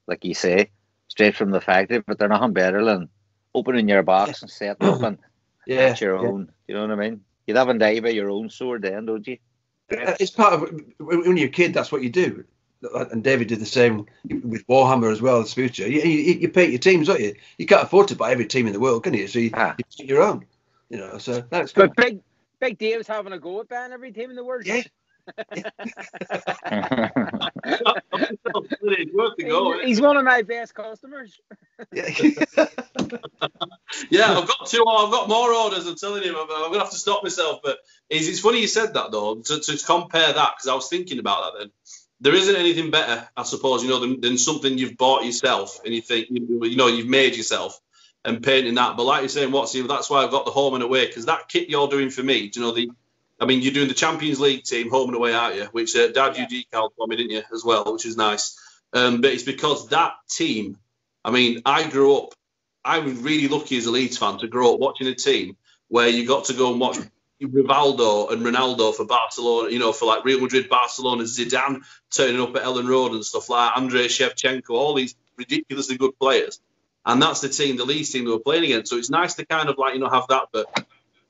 like you say, straight from the factory. But they're nothing better than opening your box and setting up and at your own. You know what I mean? You'd have and die by your own sword then, don't you?
It's part of when you're a kid. That's what you do. And David did the same with Warhammer as well. Subbuteo. You paint your teams, don't you? You can't afford to buy every team in the world, can you? So you paint your own. So that's good.
But Big Dave's having a go at buying every team in the world.
Yeah.
He's one of my best customers.
Yeah, I've got more orders. I'm telling you, I'm gonna have to stop myself. But it's funny you said that though. To compare that, because I was thinking about that. Then there isn't anything better, I suppose, than something you've bought yourself and you think you've made yourself and painting that. But like you're saying, that's why I've got the home and away, because that kit you're doing for me. You're doing the Champions League team home and away, aren't you? Which Dad, you decaled for me, didn't you, as well, which is nice. But it's because that team, I was really lucky as a Leeds fan to grow up watching a team where you got to go and watch Rivaldo and Ronaldo for Barcelona, for like Real Madrid, Barcelona, Zidane turning up at Ellen Road and stuff like Andrei Shevchenko, all these ridiculously good players. And that's the Leeds team they were playing against. So it's nice to kind of have that, but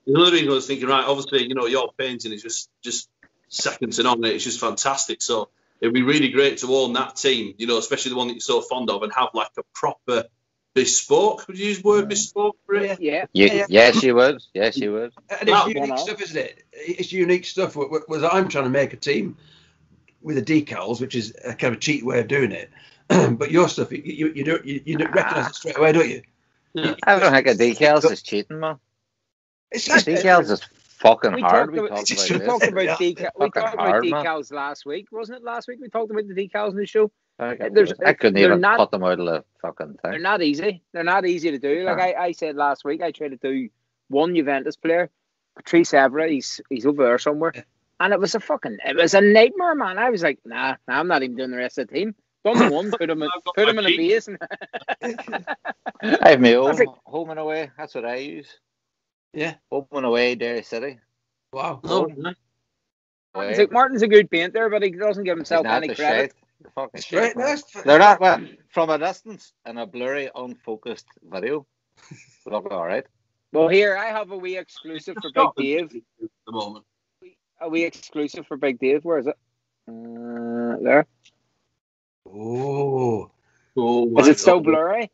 another reason I was thinking, right, obviously, your painting is just second to none. It's just fantastic. So it'd be really great to own that team, especially the one that you're so fond of, and have like a proper bespoke. Would you use the word bespoke for it?
Yeah.
Yes, you would. Yes, you would.
And it's unique stuff, isn't it? It's unique stuff. I'm trying to make a team with the decals, which is a kind of a cheat way of doing it. But your stuff, you recognise it straight away, don't you?
Yeah. I don't think a decals is cheating, man. Decals is fucking hard. We talked about
decals last week, wasn't it? Last week we talked about the decals in the show.
I couldn't even cut them out of the fucking thing.
They're not easy. They're not easy to do. Like I said last week, I tried to do one Juventus player, Patrice Evra. He's over there somewhere, and it was a nightmare, man. I was like, nah, I'm not even doing the rest of the team. Done the one, put him in a base.
I have my own home and away. That's what I use.
Yeah.
Home and away, Derry City.
Wow.
Martin's a good painter, but he doesn't give himself any credit.
They're not from a distance in a blurry, unfocused video. Look all right.
Well, here I have a wee exclusive for Big Dave.
At the moment.
A wee exclusive for Big Dave. Where is it? There.
Oh.
Is it still blurry?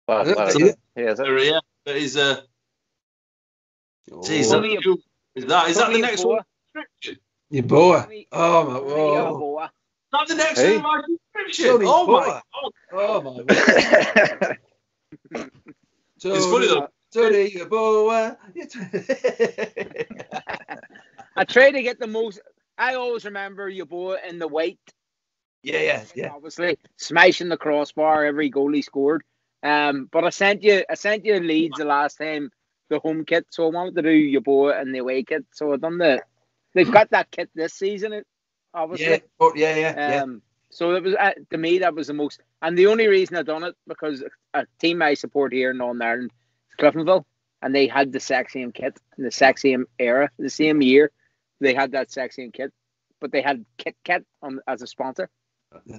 What is it? Yeah,
it is a. Is that the next one?
Your boa. Oh my whoa.
That's the next one of my description. Oh my
god.
It's funny though.
Tony, your boa.
I try to get the most. I always remember your boa in the white.
Yeah.
Obviously, smashing the crossbar every goal he scored. But I sent you Leeds the last time, the home kit, so I wanted to do your boa and the away kit. So I done they've got that kit this season, obviously.
Yeah.
So it was to me that was the most, and the only reason I done it because a team I support here in Northern Ireland, Cliftonville, and they had the Sexium kit in the Sexium era, the same year they had that Sexium kit, but they had Kit on as a sponsor.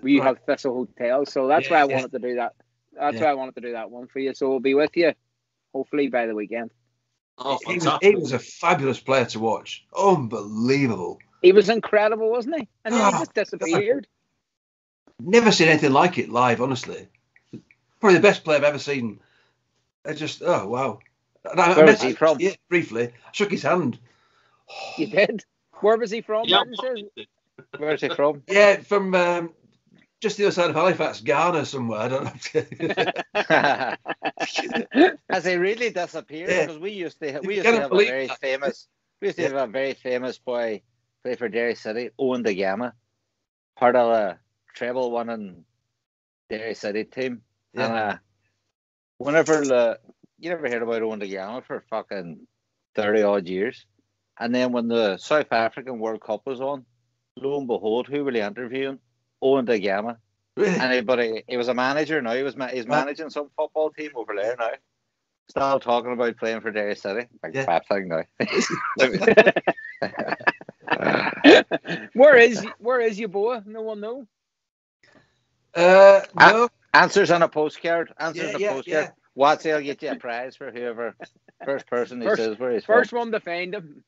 We have Thistle Hotel, so that's why I wanted to do that. That's why I wanted to do that one for you. So we'll be with you, hopefully by the weekend.
Oh,
he was a fabulous player to watch. Unbelievable.
He was incredible, wasn't he? And then he just disappeared.
Never seen anything like it live, honestly. Probably the best player I've ever seen. I just, oh, wow.
Where was he from?
Yeah, briefly. I shook his hand.
You did? Where was he from?
Yeah.
Where is he from?
Yeah, from just the other side of Halifax, Ghana somewhere. I don't know.
Has he really disappeared?
Yeah.
Because we used to have a very famous boy play for Derry City, Owen De Gama, part of a treble winning Derry City team.
Yeah.
And whenever you never heard about Owen De Gama for fucking 30 odd years. And then when the South African World Cup was on, lo and behold, who were they interviewing? Owen De Gama.
Really?
He was a manager now. He's managing some football team over there now. Still talking about playing for Derry City. Like bad thing now.
Where is your boy? No one know.
No.
Answers on a postcard. Answers on a postcard.
Yeah.
Watsy will get you a prize for whoever first person who says where he's
first
from.
one to find him.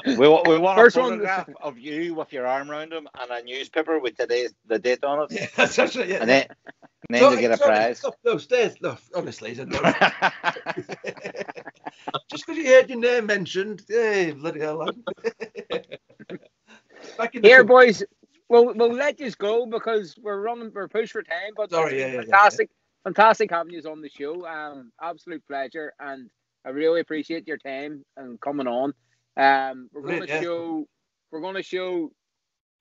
We want
First
a
one-
photograph of you with your arm around him and a newspaper with the date on it.
Yeah, that's right, yeah.
And then to get a prize.
No, stay. No, honestly, no. Just because you heard your name mentioned, hey, bloody hell. Back in the
Here,
cup.
boys, we'll let you go because we're pushed for time. But
Sorry,
fantastic having you on the show. Absolute pleasure, and I really appreciate your time and coming on. We're going to show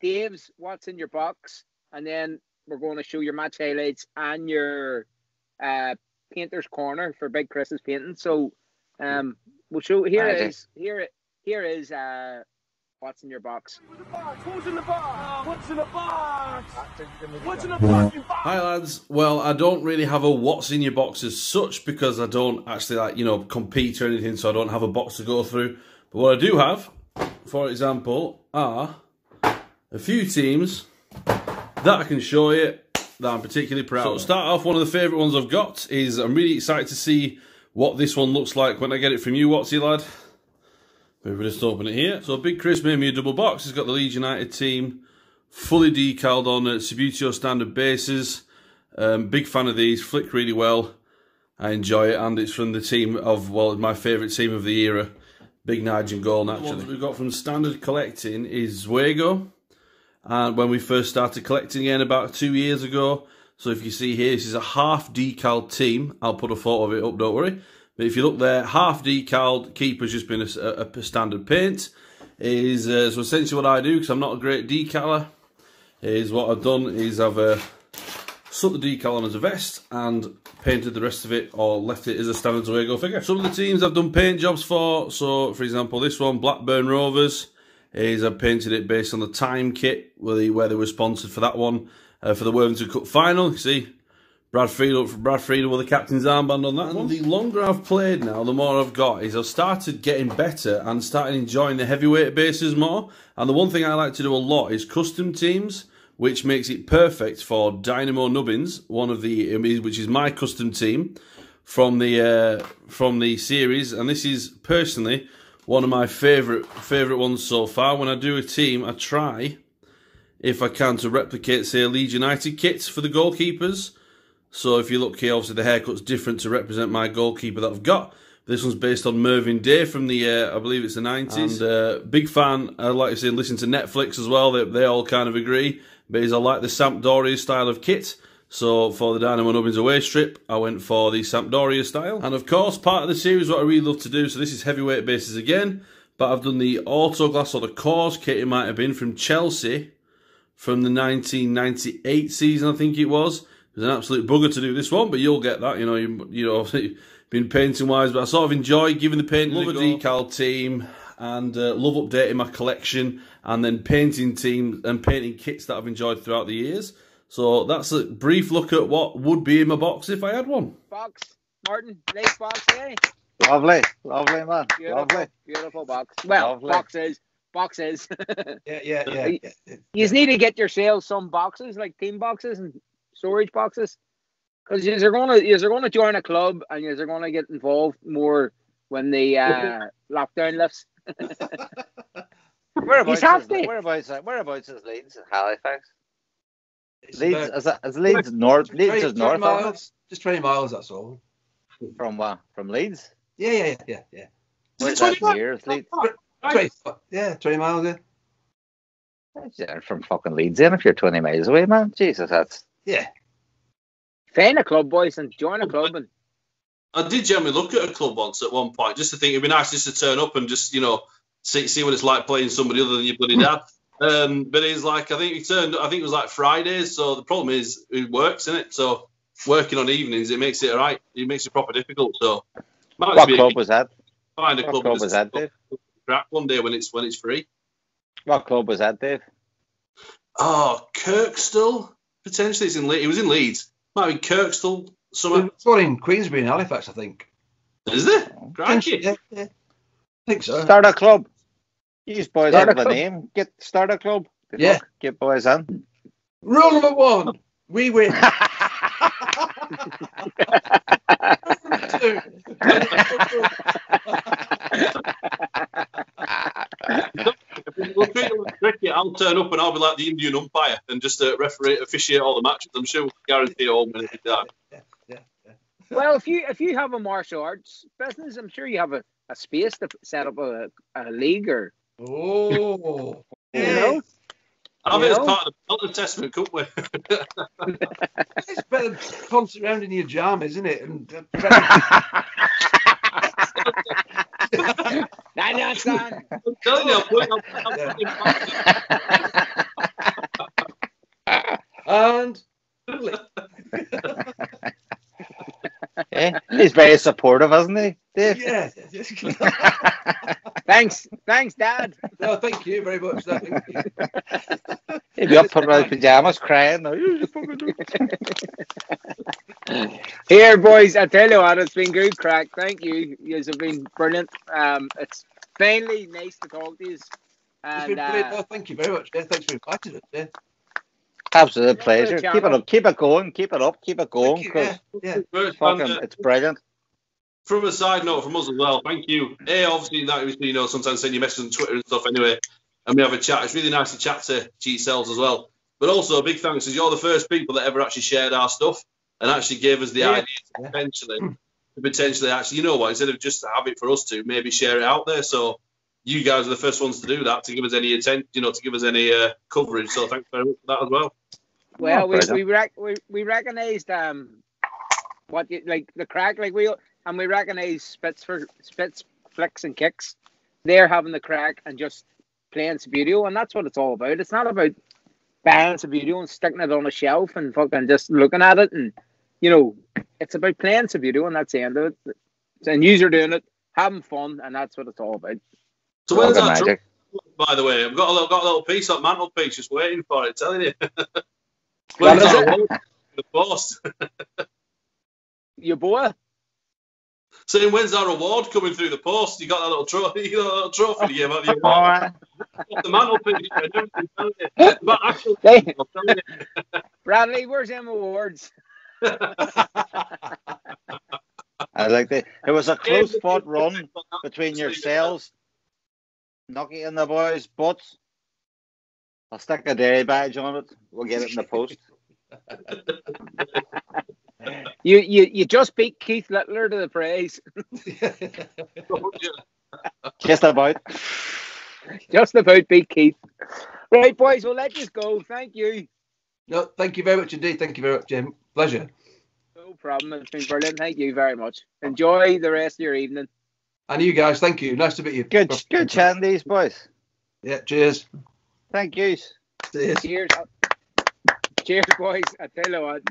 Dave's what's in your box, and then we're going to show your match highlights and your painter's corner for Big Chris's painting. So we'll show here is what's in your box.
What's in the box? What's in the box? What's in the box?
Hi lads. Well, I don't really have a what's in your box as such because I don't actually compete or anything, so I don't have a box to go through. But what I do have, for example, are a few teams that I can show you that I'm particularly proud of. So to start off, one of the favourite ones I've got is I'm really excited to see what this one looks like when I get it from you, Watsy lad. Maybe just open it here. So Big Chris made me a double box. He's got the Leeds United team, fully decaled on Subbuteo standard bases. Big fan of these, flick really well. I enjoy it, and it's from the team of, well, my favourite team of the era. Big Nigel goal, naturally. The ones we've got from standard collecting is Zuego. And when we first started collecting again about 2 years ago. So if you see here, this is a half decaled team. I'll put a photo of it up, don't worry. But if you look there, half decaled, keeper's just been a standard paint. So essentially what I do, because I'm not a great decaler, is what I've done is I've stuck the decal on as a vest and painted the rest of it, or left it as a standard Zuego figure. Some of the teams I've done paint jobs for, so for example this one, Blackburn Rovers, is I've painted it based on the time kit where they were sponsored for that one, for the Worthington Cup final. You see, Brad Friedel with the captain's armband on that one. The longer I've played now, the more I've got is I've started getting better and started enjoying the heavyweight bases more. And the one thing I like to do a lot is custom teams, which makes it perfect for Dynamo Nubbins, which is my custom team from the series, and this is personally one of my favourite ones so far. When I do a team, I try, if I can, to replicate, say, a Leeds United kit for the goalkeepers. So if you look here, obviously the haircut's different to represent my goalkeeper that I've got. This one's based on Mervyn Day from the, I believe it's the 90s. And big fan, I like to say, listen to Netflix as well. They all kind of agree. But I like the Sampdoria style of kit. So for the Dynamo Nubbins away strip, I went for the Sampdoria style. And of course, part of the series, what I really love to do, so this is heavyweight bases again, but I've done the Autoglass or the Cause kit, it might have been, from Chelsea, from the 1998 season, I think it was. It was an absolute bugger to do this one, but you'll get that, you know, been painting wise, but I sort of enjoy giving the painting a decal team. and love updating my collection and then painting teams and painting kits that I've enjoyed throughout the years. So that's a brief look at what would be in my box if I had one.
Box, Martin, nice box, eh?
Lovely, man. Lovely.
Beautiful box. Well,
Lovely.
boxes.
Yeah.
You need to get yourselves some boxes, like team boxes and storage boxes, because you're gonna join a club and you're gonna get involved more when the lockdown lifts.
Whereabouts is Leeds? Halifax. Leeds is Leeds north. Leeds is north.
Miles, just 20 miles. That's all.
From what? From Leeds?
Yeah.
Where's that near? Leeds?
20 miles.
Yeah, from fucking Leeds. Then if you're 20 miles away, man, Jesus, that's
Find a club, boys, and join a club. And
I did generally look at a club once at one point, just to think it'd be nice just to turn up and just see what it's like playing somebody other than your bloody dad. But it's like I think it was like Fridays. So the problem is it works, isn't it? So working on evenings, it makes it alright. It makes it proper difficult. So
what club was that?
Find a club
was that, Dave?
Crack one day when it's free.
What club was that, Dave?
Oh, Kirkstall potentially. It's in Leeds. It was in Leeds. Might be Kirkstall.
It's one in Queensbury and Halifax, I think.
Is there? Crikey.
Yeah. I think so.
Start a club. You boys have a name. Start a club. Get boys in.
Rule number 1: we win.
We'll treat it like cricket. I'll turn up and I'll be like the Indian umpire and just officiate all the matches. I'm sure we'll guarantee all minutes of time.
Yeah.
Well, if you have a martial arts business, I'm sure you have a space to set up a league or.
Oh,
you know.
I'll be as part of the Elder Testament, couldn't we?
It's better constant around in your jam, isn't it? And
That's done.
I'm telling you,
and
he's very supportive, isn't he, Dave?
Yeah.
Thanks, Dad.
No, thank you very much. Thank you.
He'd be up putting on his pajamas crying.
Here, boys, I tell you what, it's been good crack. Thank you. You guys have been brilliant. It's finally nice to talk to you. And,
no, thank you very much. Yeah, thanks for inviting us. Yeah.
Absolute pleasure. Keep it up. Keep it going. Keep it up. Keep it going. It's brilliant.
From a side note from us as well, thank you. Obviously, sometimes send you messages on Twitter and stuff anyway, and we have a chat. It's really nice to chat to yourselves as well. But also, a big thanks because you're the first people that ever actually shared our stuff and actually gave us the idea to potentially actually, you know what, instead of just have it for us to maybe share it out there. So you guys are the first ones to do that, to give us any attention, to give us any coverage. So thanks very much for that as well.
Well, we recognised the crack, and we recognise spits, flicks and kicks. They're having the crack and just playing Subbuteo, and that's what it's all about. It's not about buying Subbuteo and sticking it on a shelf and fucking just looking at it, and it's about playing Subbuteo, and that's the end of it. And you're doing it, having fun, and that's what it's all about.
So when's that magic? By the way, I've got a little piece up mantelpiece just waiting for it. Telling you. When's that the post?
Your boy.
Saying when's our award coming through the post? You got that little trophy. You got that little trophy to give out the award. The mantelpiece.
Bradley, where's them awards?
I like that. It was a close fought run between yourselves, Nucky and the boys, but I'll stick a dairy badge on it. We'll get it in the post.
You just beat Keith Littler to the praise.
Just about.
Just about beat Keith. Right, boys, we'll let you go. Thank you.
No, thank you very much indeed. Thank you very much, Jim. Pleasure.
No problem. It's been brilliant. Thank you very much. Enjoy the rest of your evening.
And you guys, thank you. Nice to meet you.
Good chatting these boys.
Yeah, cheers.
Thank you.
Cheers. Cheers, boys. I tell you what.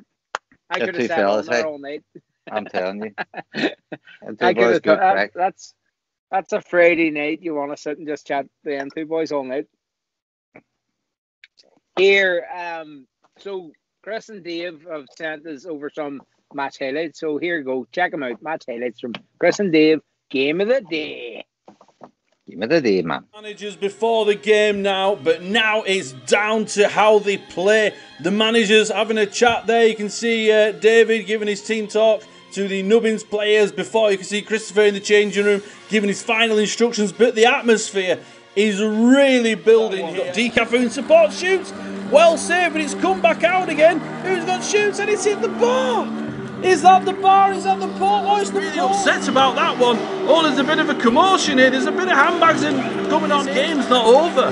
I could have sat on there all night.
I'm telling you.
I could have. That's a Friday night. You want to sit and just chat the M2 boys all night. Here, so Chris and Dave have sent us over some match highlights. So here you go. Check them out. Match highlights from Chris and Dave. Game of the day.
Game of the day, man.
Managers before the game now, but now it's down to how they play. The managers having a chat there. You can see David giving his team talk to the Nubbins players before. You can see Christopher in the changing room giving his final instructions, but the atmosphere is really building. He's got Decafoon support, shoots, well saved, but it's come back out again. Who's got shoots and it's hit the bar? Is that the bar? Is that the port? Oh, it's the really upset about that one. Oh, there's a bit of a commotion here. There's a bit of handbags and coming on. Game's not over.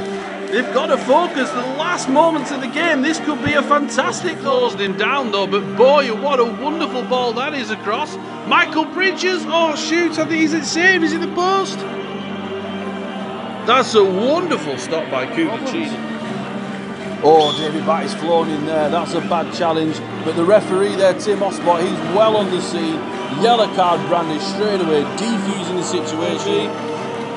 They've got to focus. The last moments of the game. This could be a fantastic closed him down though. But boy, what a wonderful ball that is across. Michael Bridges. Oh, shoot. I think he's at save. Is it the post? That's a wonderful stop by Cooper Cheese. Oh, David Batt is flown in there. That's a bad challenge. But the referee there, Tim Osbot, he's well on the scene. Yellow card brandished straight away, defusing the situation.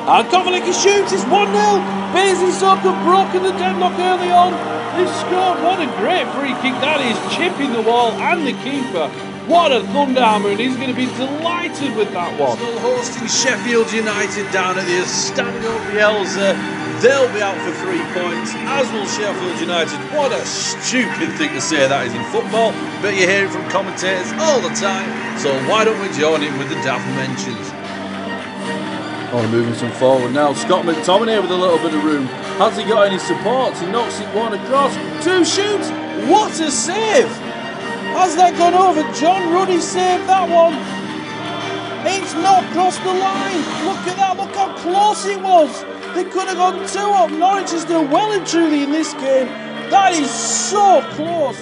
And Kovalicki shoots, it's 1-0. Bays and Soka broken the deadlock early on. They've scored. What a great free kick that is. Chipping the wall and the keeper. What a thunderhammer, and he's going to be delighted with that one. Still hosting Sheffield United down at the standing up the Elsa. They'll be out for 3 points, as will Sheffield United. What a stupid thing to say that is in football, but you hear it from commentators all the time, so why don't we join in with the daft mentions? Oh, moving some forward now. Scott McTominay with a little bit of room. Has he got any support? He knocks it one across. 2 shoots. What a save! Has that gone over? John Ruddy saved that one. It's not crossed the line. Look at that. Look how close it was. They could have gone 2 up. Norwich is doing well and truly in this game. That is so close.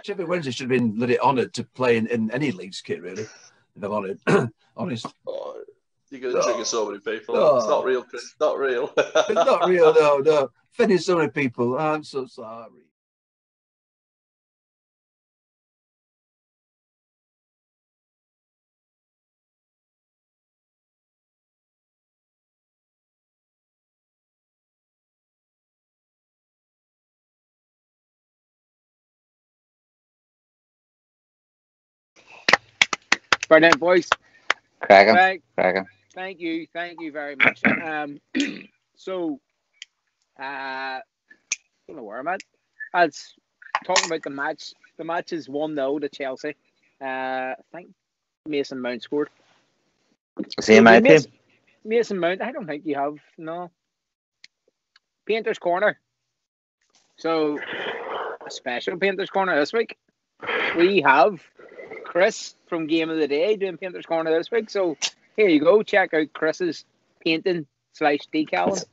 Sheffield Wednesday should have been bloody honoured to play in any Leeds kit, really. If I'm honest.
Oh, you're going to trigger so many people. Oh. It's not real, Chris. It's not real.
It's not real, no. Offending so many people. I'm so sorry.
Brilliant, boys.
Cracking.
Thank you very much. So, I don't know where I'm at. As talking about the match is 1-0 to Chelsea. I think Mason Mount scored.
Same my team.
Mason Mount, I don't think you have, no. Painter's Corner. So, a special Painter's Corner this week. We have Chris from Game of the Day doing Painter's Corner this week. So, here you go. Check out Chris's painting/decal.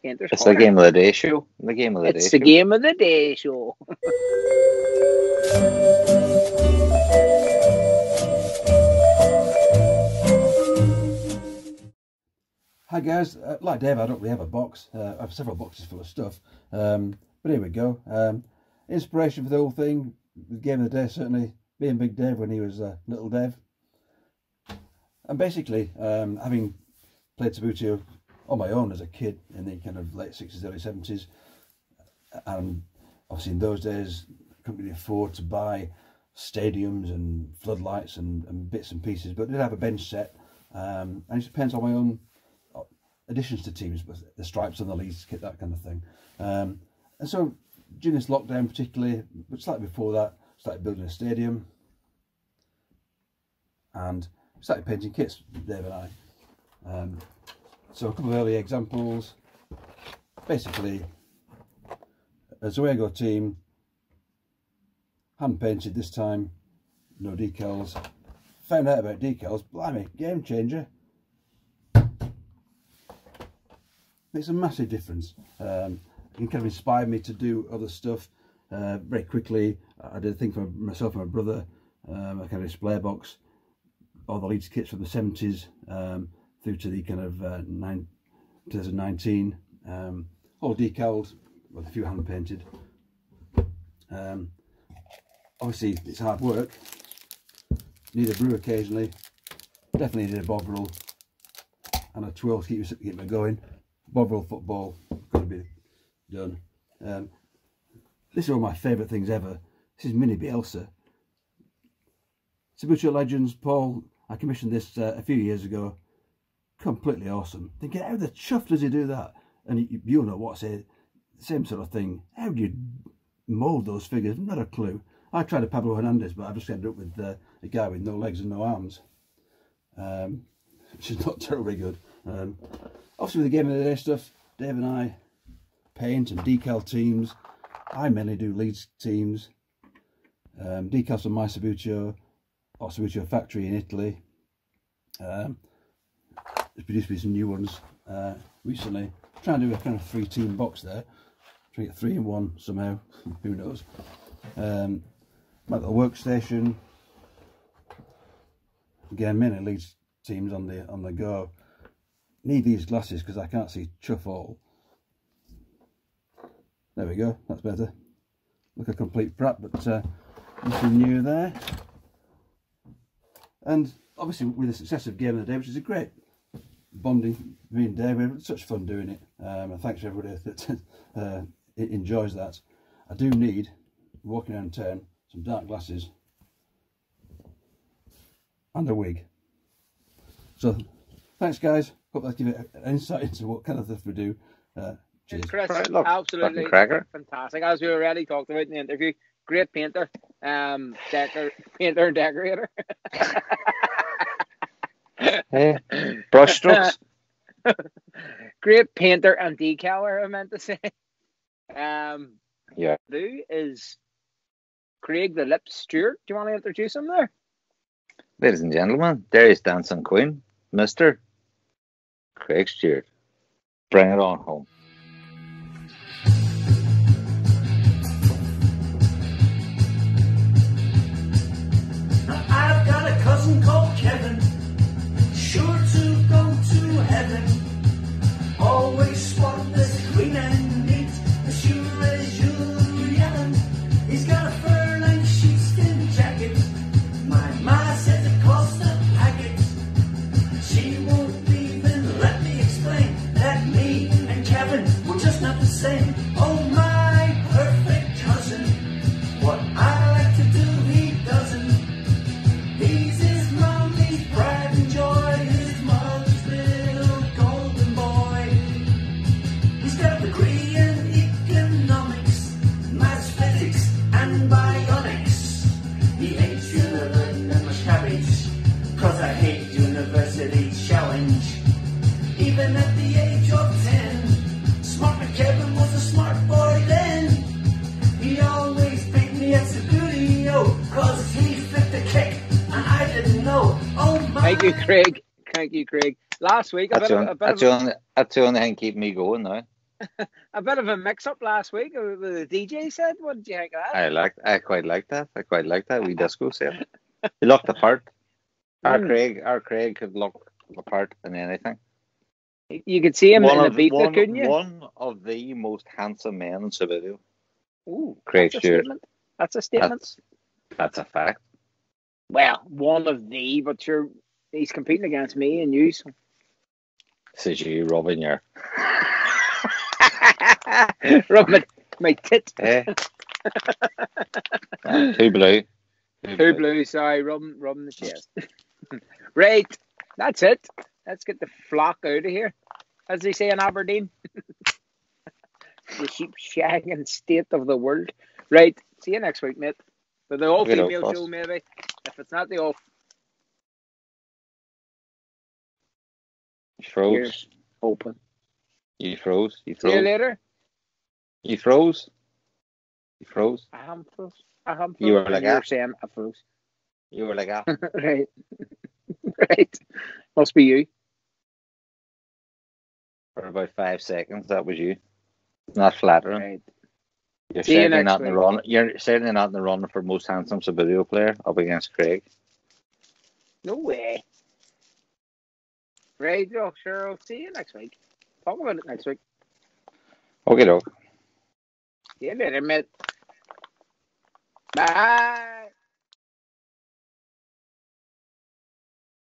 Painter's
It's
Corner.
the Game of the Day show.
It's the Game of the Day show.
Hi guys, like Dave, I don't really have a box. I have several boxes full of stuff. But here we go. Inspiration for the whole thing, the Game of the Day, certainly being Big Dave when he was Little Dave. And basically, having played Subbuteo on my own as a kid in the kind of late 60s, early 70s, and obviously in those days, couldn't really afford to buy stadiums and floodlights and bits and pieces, but did have a bench set, and it depends on my own additions to teams, but the stripes on the Leeds kit, that kind of thing. And so during this lockdown particularly, but slightly before that, started building a stadium and started painting kits, Dave and I. So a couple of early examples. Basically, a Zuego team, hand painted this time, no decals. Found out about decals, blimey, game changer. makes a massive difference. It can kind of inspire me to do other stuff very quickly. I did a thing for myself and my brother, a kind of display box, all the Leeds kits from the 70s through to the kind of 2019, all decaled with a few hand painted. Obviously it's hard work, need a brew occasionally, definitely need a bob roll and a twirl to keep me going. Bob roll football, got to be done. This is one of my favourite things ever. This is Mini Bielsa. Subbuteo Legends, Paul, I commissioned this a few years ago. Completely awesome. Thinking, how the chuff does he do that? And you'll know what's it. Same sort of thing. How do you mould those figures? Not a clue. I tried a Pablo Hernandez, but I've just ended up with a guy with no legs and no arms, which is not terribly good. Obviously, with the Game of the Day stuff, Dave and I paint and decal teams. I mainly do Leeds teams. Decals from my Subbuteo or Subbuteo factory in Italy. It's produced me some new ones recently. Trying to do a kind of 3-team box there. Trying to get 3 in 1 somehow. Who knows? My little workstation. Again, mainly Leeds teams on the go. Need these glasses because I can't see chuff all. There we go, that's better. Look a complete prat, but nothing new there. And obviously with the success of Game of the Day, which is a great bonding, me and Dave, we had such fun doing it. And thanks to everybody that enjoys that. I do need, walking around town, some dark glasses and a wig. So thanks guys, hope that gives you an insight into what kind of stuff we do. Cheers.
Chris,
Right, look,
absolutely fantastic. As we already talked about in the interview, great painter, painter and decorator.
Hey, brushstrokes.
Great painter and decaler, I meant to say.
Yeah.
Who is Craig the Lip Stewart? Do you want to introduce him there?
Ladies and gentlemen, there is Dancing Queen, Mr. Craig Stewart. Bring it on home.
I've got a cousin called Kevin, sure to go to heaven. Always spotless, clean and neat, as sure as you're yelling. He's got a fur-lined sheepskin jacket. My ma says it costs a packet. She won't even let me explain that me and Kevin were just not the same. Oh my perfect cousin, what I like to do he doesn't. He's his mommy's pride and joy, his mother's little golden boy. He's got a degree in economics, maths, physics, and bionics. He ain't feeling that much cabbage, 'cause I hate university challenge. Even at the age of 10, Smart McKevin was a smart boy then. He always beat me at Subbuteo, 'cause he flipped a kick and I didn't know. Oh my.
Thank you, Craig. Thank you, Craig. Last week,
That's the only thing keeping me going now.
a bit of a mix-up last week with the DJ said. What did you think of that?
I quite like that. We disco set. He looked the part. Our Craig could look the part in anything.
You could see him in the beat, couldn't you?
One of the most handsome men in Subbuteo.
Ooh,
Craig Stewart.
That's a statement.
That's a fact.
Well, one of the, but he's competing against me and you. So.
Says you rubbing your
rubbing my tit.
Eh? Too blue.
Too blue, sorry, rubbing the chest. Right, that's it. Let's get the flock out of here, as they say in Aberdeen. The sheep shagging state of the world. Right, see you next week, mate. For the all-female show, maybe. If it's not the all...
You froze.
Here's open.
You froze.
See you later.
You froze. You froze.
I am froze. froze.
You were like
You're saying I froze.
You were like that.
Right. Right. Must be you.
for about 5 seconds. That was you. Not flattering.
Right.
You're
See you
certainly
next
not in the
week.
run. You're certainly not in the run for most handsome Subbuteo player up against Craig.
No way. Right, Joe. Sure, I'll see you next week. Talk about it next week.
Okay, doke.
See you later, mate. Bye.